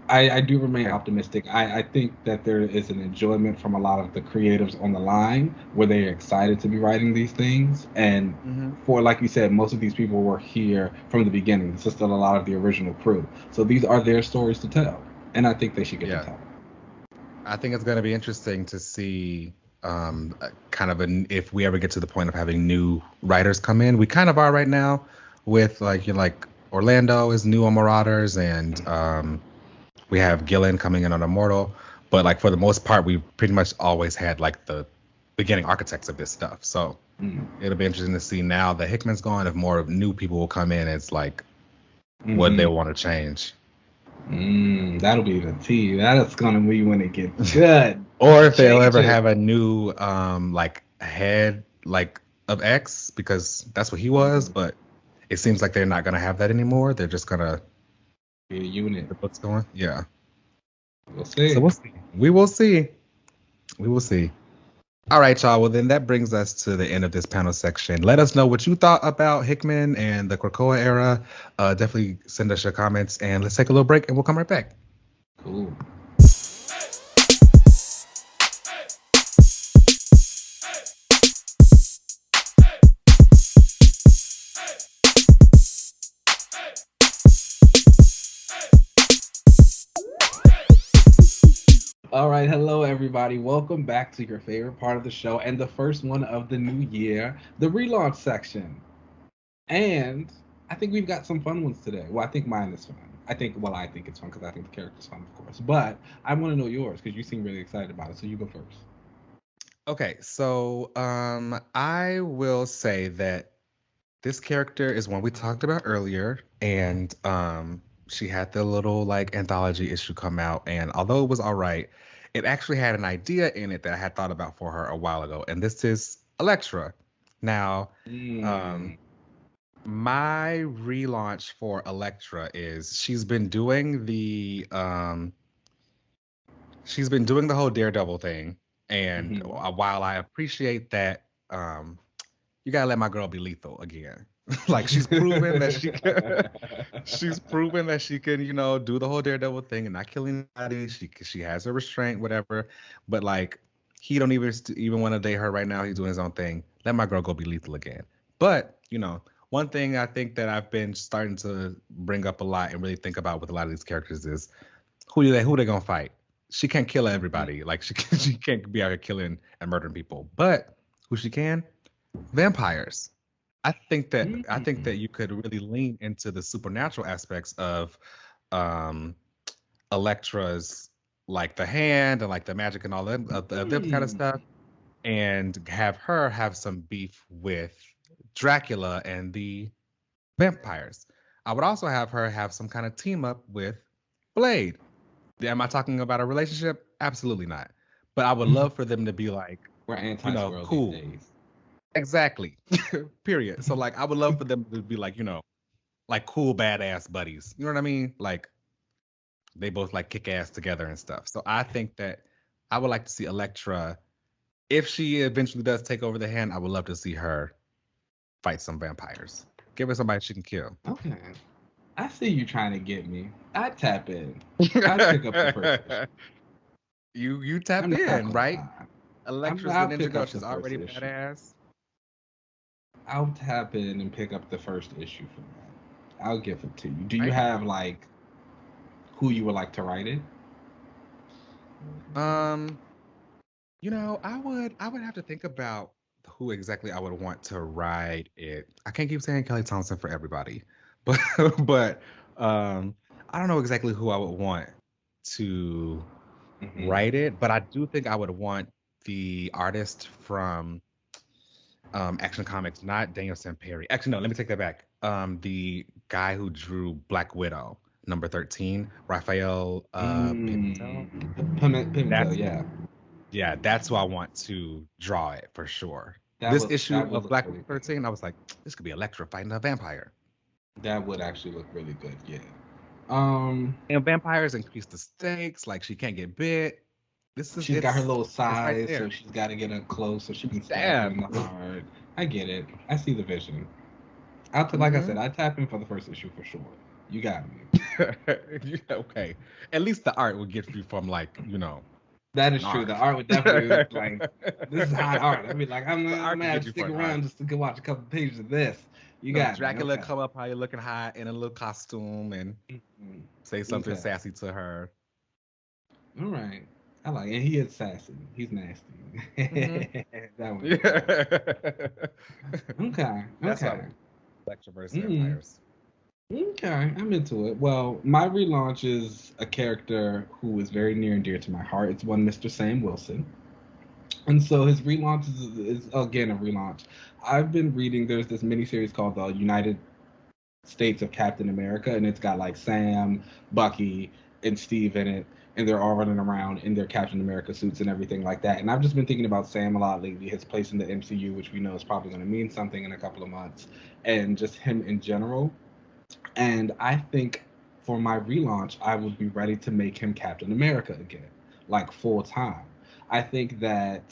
I do remain optimistic. I think that there is an enjoyment from a lot of the creatives on the line where they're excited to be writing these things. And for, like you said, most of these people were here from the beginning. This is still a lot of the original crew. So these are their stories to tell. And I think they should get to tell. I think it's going to be interesting to see kind of if we ever get to the point of having new writers come in. We kind of are right now with like Orlando is new on Marauders and we have Gillen coming in on Immortal, but like for the most part, we pretty much always had like the beginning architects of this stuff. So it'll be interesting to see now that Hickman's gone, if more new people will come in. It's like what they want to change. That'll be the tea. That's gonna be when it gets good. Or if they'll ever have a new like head like of X, because that's what he was, but it seems like they're not gonna have that anymore. They're just gonna be a unit. The book's going. Yeah. We'll see. So we'll see. We will see. All right, y'all. Well, then that brings us to the end of this panel section. Let us know what you thought about Hickman and the Krakoa era. Definitely send us your comments, and let's take a little break, and we'll come right back. Cool. All right, hello everybody. Welcome back to your favorite part of the show and the first one of the new year, the relaunch section. And I think we've got some fun ones today. Well, I think mine is fun. I think it's fun because I think the character's fun, of course. But I want to know yours because you seem really excited about it. So you go first. Okay, so I will say that this character is one we talked about earlier, and she had the little like anthology issue come out, and although it was all right, it actually had an idea in it that I had thought about for her a while ago, and this is Elektra. Now, my relaunch for Elektra is she's been doing the whole Daredevil thing, and while I appreciate that, you gotta let my girl be lethal again. Like she's proven that she can, do the whole Daredevil thing and not kill anybody. She has her restraint, whatever. But like he don't even want to date her right now. He's doing his own thing. Let my girl go be lethal again. But one thing I think that I've been starting to bring up a lot and really think about with a lot of these characters is who they gonna fight. She can't kill everybody. Like she can't be out here killing and murdering people. But who she can? Vampires. I think that you could really lean into the supernatural aspects of Elektra's, like the hand and like the magic and all that them kind of stuff, and have her have some beef with Dracula and the vampires. I would also have her have some kind of team up with Blade. Am I talking about a relationship? Absolutely not. But I would love for them to be like, we're anti-squirrel cool. these days. Exactly. Period. So like I would love for them to be like, like cool badass buddies. You know what I mean? Like they both like kick ass together and stuff. So I think that I would like to see Elektra. If she eventually does take over the hand, I would love to see her fight some vampires. Give her somebody she can kill. Okay. I see you trying to get me. I'd tap in. I'd pick up the first issue. You tap I'm not in, gonna right? lie. Elektra's the I'll ninja pick girl. up the She's first already issue. badass. I'll tap in and pick up the first issue for that. I'll give it to you. Do you Right? have like who you would like to write it? You know, I would have to think about who exactly I would want to ride it. I can't keep saying Kelly Thompson for everybody, but but um, I don't know exactly who I would want to write it. But I do think I would want the artist from Action Comics, not Daniel Samperi. Actually, no, let me take that back. The guy who drew Black Widow, number 13, Raphael Pimentel. Pimentel, That's yeah. Yeah, that's who I want to draw it for sure. That This would issue of look Black really Widow good. 13, I was like, this could be Elektra fighting a vampire. That would actually look really good, yeah. And vampires increase the stakes, like she can't get bit. She's got her little It's right size, so there. she's got to get up close so she can stab you in Damn. the heart. I get it. I see the vision. Like I said, I tap in for the first issue for sure. You got me. Okay. At least the art will get you from like, you know. That is true. The art would definitely like this is hot art. I mean, like I'm gonna have to stick around just to watch a couple pages of this. You got Dracula me. Okay. come up how you're looking hot in a little costume and say something sassy to her. All right. I like it. And he is sassy. He's nasty. That one. Okay. That's okay. Elektra versus vampires. Okay, I'm into it. Well, my relaunch is a character who is very near and dear to my heart. It's one Mr. Sam Wilson. And so his relaunch is again a relaunch. I've been reading, there's this miniseries called The United States of Captain America, and it's got like Sam, Bucky, and Steve in it, and they're all running around in their Captain America suits and everything like that. And I've just been thinking about Sam a lot lately, his place in the MCU, which we know is probably going to mean something in a couple of months, and just him in general. And I think for my relaunch, I would be ready to make him Captain America again, like full time. I think that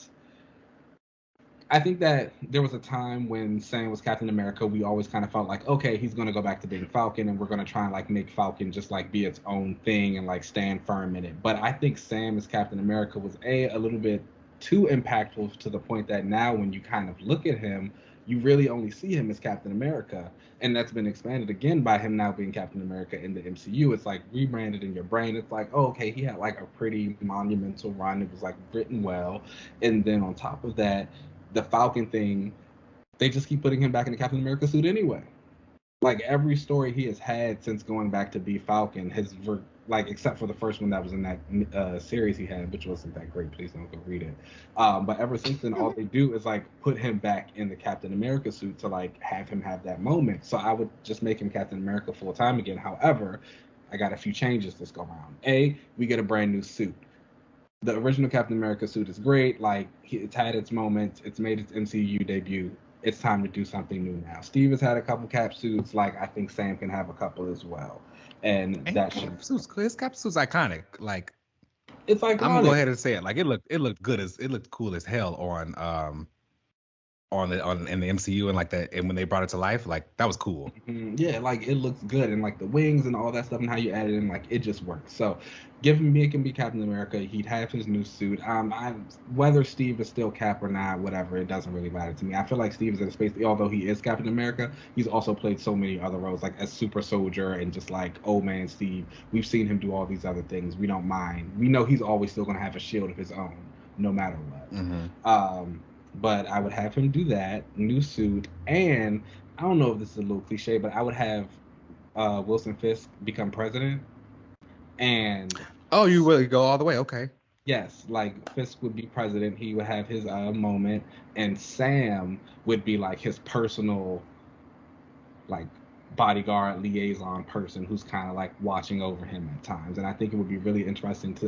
there was a time when Sam was Captain America, we always kind of felt like, okay, he's gonna go back to being Falcon, and we're gonna try and like make Falcon just like be its own thing and like stand firm in it. But I think Sam as Captain America was a little bit too impactful to the point that now when you kind of look at him, you really only see him as Captain America. And that's been expanded again by him now being Captain America in the MCU. It's like rebranded in your brain. It's like, oh, okay, he had like a pretty monumental run. It was like written well. And then on top of that, the Falcon thing, they just keep putting him back in the Captain America suit anyway. Like every story he has had since going back to be Falcon has like except for the first one that was in that series he had, which wasn't that great. Please don't go read it. But ever since then, all they do is like put him back in the Captain America suit to like have him have that moment. So I would just make him Captain America full time again. However, I got a few changes this go around. We get a brand new suit. The original Captain America suit is great. Like it's had its moments. It's made its MCU debut. It's time to do something new now. Steve has had a couple cap suits. Like I think Sam can have a couple as well. And that his cap suit's iconic. Like it's iconic. I'm gonna go ahead and say it. Like it looked good as it looked cool as hell in the MCU and like that, and when they brought it to life, like that was cool. Yeah, like it looks good, and like the wings and all that stuff and how you add it in, like it just works. So make him be Captain America. He'd have his new suit. Whether Steve is still Cap or not, whatever, it doesn't really matter to me. I feel like Steve is in a space, although he is Captain America, he's also played so many other roles, like as Super Soldier and just like old man Steve. We've seen him do all these other things. We don't mind. We know he's always still gonna have a shield of his own, no matter what. But I would have him do that, new suit, and I don't know if this is a little cliche, but I would have Wilson Fisk become president. And you really go all the way, okay? Yes, like Fisk would be president. He would have his moment, and Sam would be like his personal, like bodyguard liaison person who's kind of like watching over him at times. And I think it would be really interesting to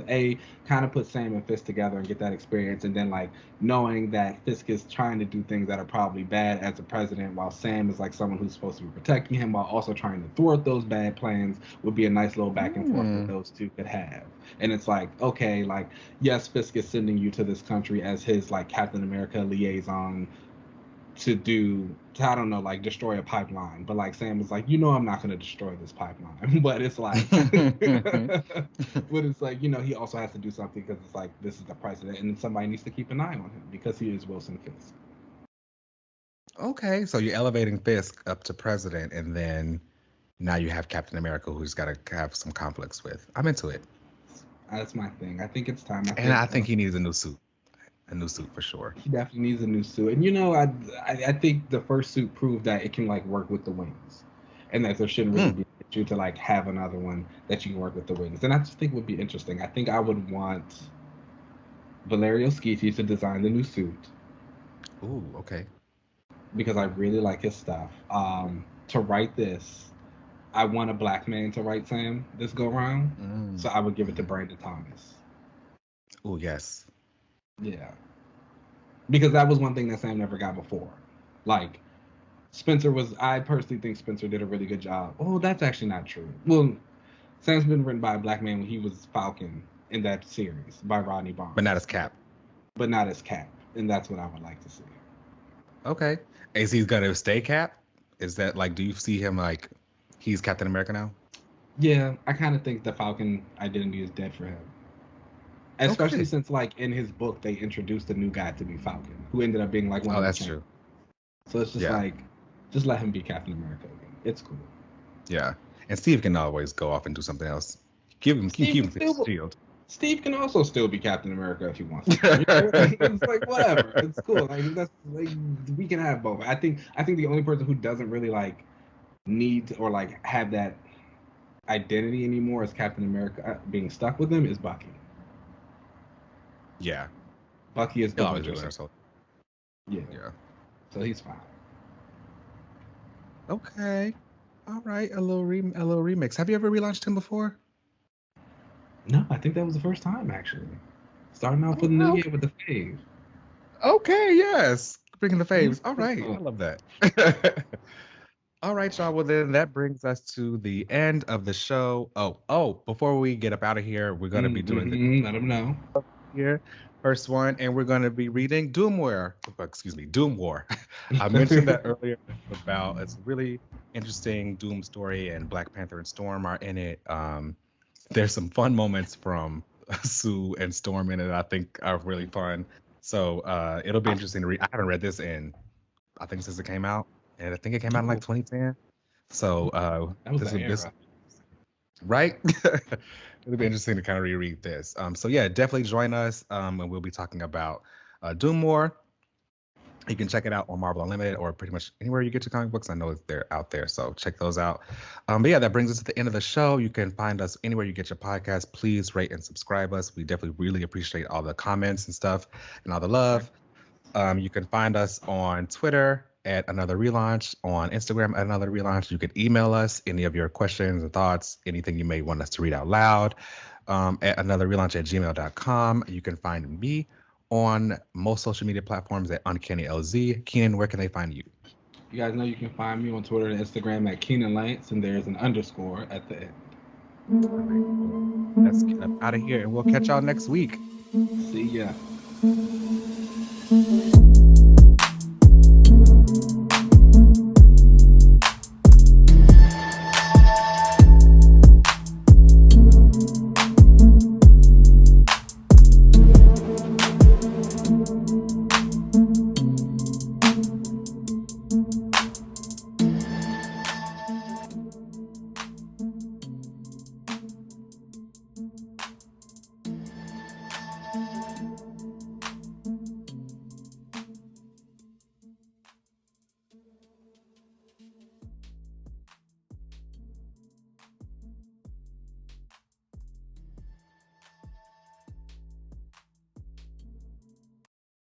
kind of put Sam and Fisk together and get that experience, and then like knowing that Fisk is trying to do things that are probably bad as a president, while Sam is like someone who's supposed to be protecting him while also trying to thwart those bad plans, would be a nice little back and forth that those two could have. And it's like, okay, like, yes, Fisk is sending you to this country as his like Captain America liaison to I don't know, like destroy a pipeline, but like Sam was like, I'm not going to destroy this pipeline. But it's like but it's like, he also has to do something, because it's like, this is the president and somebody needs to keep an eye on him because he is Wilson Fisk. Okay, so you're elevating Fisk up to president, and then now you have Captain America, who's got to have some conflicts with. I'm into it. That's my thing. I think it's time. I think he needs a new suit. A new suit for sure. He definitely needs a new suit. And I think the first suit proved that it can like work with the wings, and that there shouldn't really be an issue to like have another one that you can work with the wings. And I just think would be interesting. I think I would want Valerio Schiti to design the new suit. Ooh, okay. Because I really like his stuff. To write this, I want a black man to write Sam this go round. So I would give it to Brandon Thomas. Oh yes. Yeah. Because that was one thing that Sam never got before. Like, I personally think Spencer did a really good job. Oh, that's actually not true. Well, Sam's been written by a black man when he was Falcon in that series by Rodney Barnes. But not as Cap. And that's what I would like to see. Okay. Is he going to stay Cap? Is that like, do you see him like, he's Captain America now? Yeah, I kind of think the Falcon identity is dead for him. Especially since, like, in his book, they introduced a new guy to be Falcon, who ended up being, like, one of the that's true. So it's just, like, just let him be Captain America again. It's cool. Yeah. And Steve can always go off and do something else. Keep him his shield. Steve can also still be Captain America if he wants to. It's like, whatever. It's cool. Like, we can have both. I think the only person who doesn't really, like, need or, like, have that identity anymore as Captain America being stuck with him is Bucky. Yeah. Bucky is the Yeah. So he's fine. Okay. All right. A little remix. Have you ever relaunched him before? No, I think that was the first time, actually. Starting off with the new year with the fave. Okay, yes. Bringing the faves. All right. I love that. All right, y'all. Well, then that brings us to the end of the show. Oh, before we get up out of here, we're going to be doing let them know. Here, first one, and we're going to be reading Doom War. I mentioned that earlier about it's a really interesting Doom story, and Black Panther and Storm are in it. There's some fun moments from Sue and Storm in it I think are really fun. So it'll be interesting to read. I haven't read this I think since it came out, and I think it came out in like 2010. So that was this right? It'll be interesting to kind of reread this. So yeah, definitely join us, and we'll be talking about Doom War. You can check it out on Marvel Unlimited or pretty much anywhere you get your comic books. I know they're out there, so check those out. But yeah, that brings us to the end of the show. You can find us anywhere you get your podcast. Please rate and subscribe us. We definitely really appreciate all the comments and stuff and all the love. You can find us on Twitter at Another Relaunch, on Instagram at Another Relaunch. You can email us any of your questions and thoughts, anything you may want us to read out loud, at anotherrelaunch@gmail.com. You can find me on most social media platforms at Uncanny LZ. Keenan, where can they find you? You guys know you can find me on Twitter and Instagram at Keenan Lance, and there's an underscore at the end. Let's get up out of here, and we'll catch y'all next week. See ya.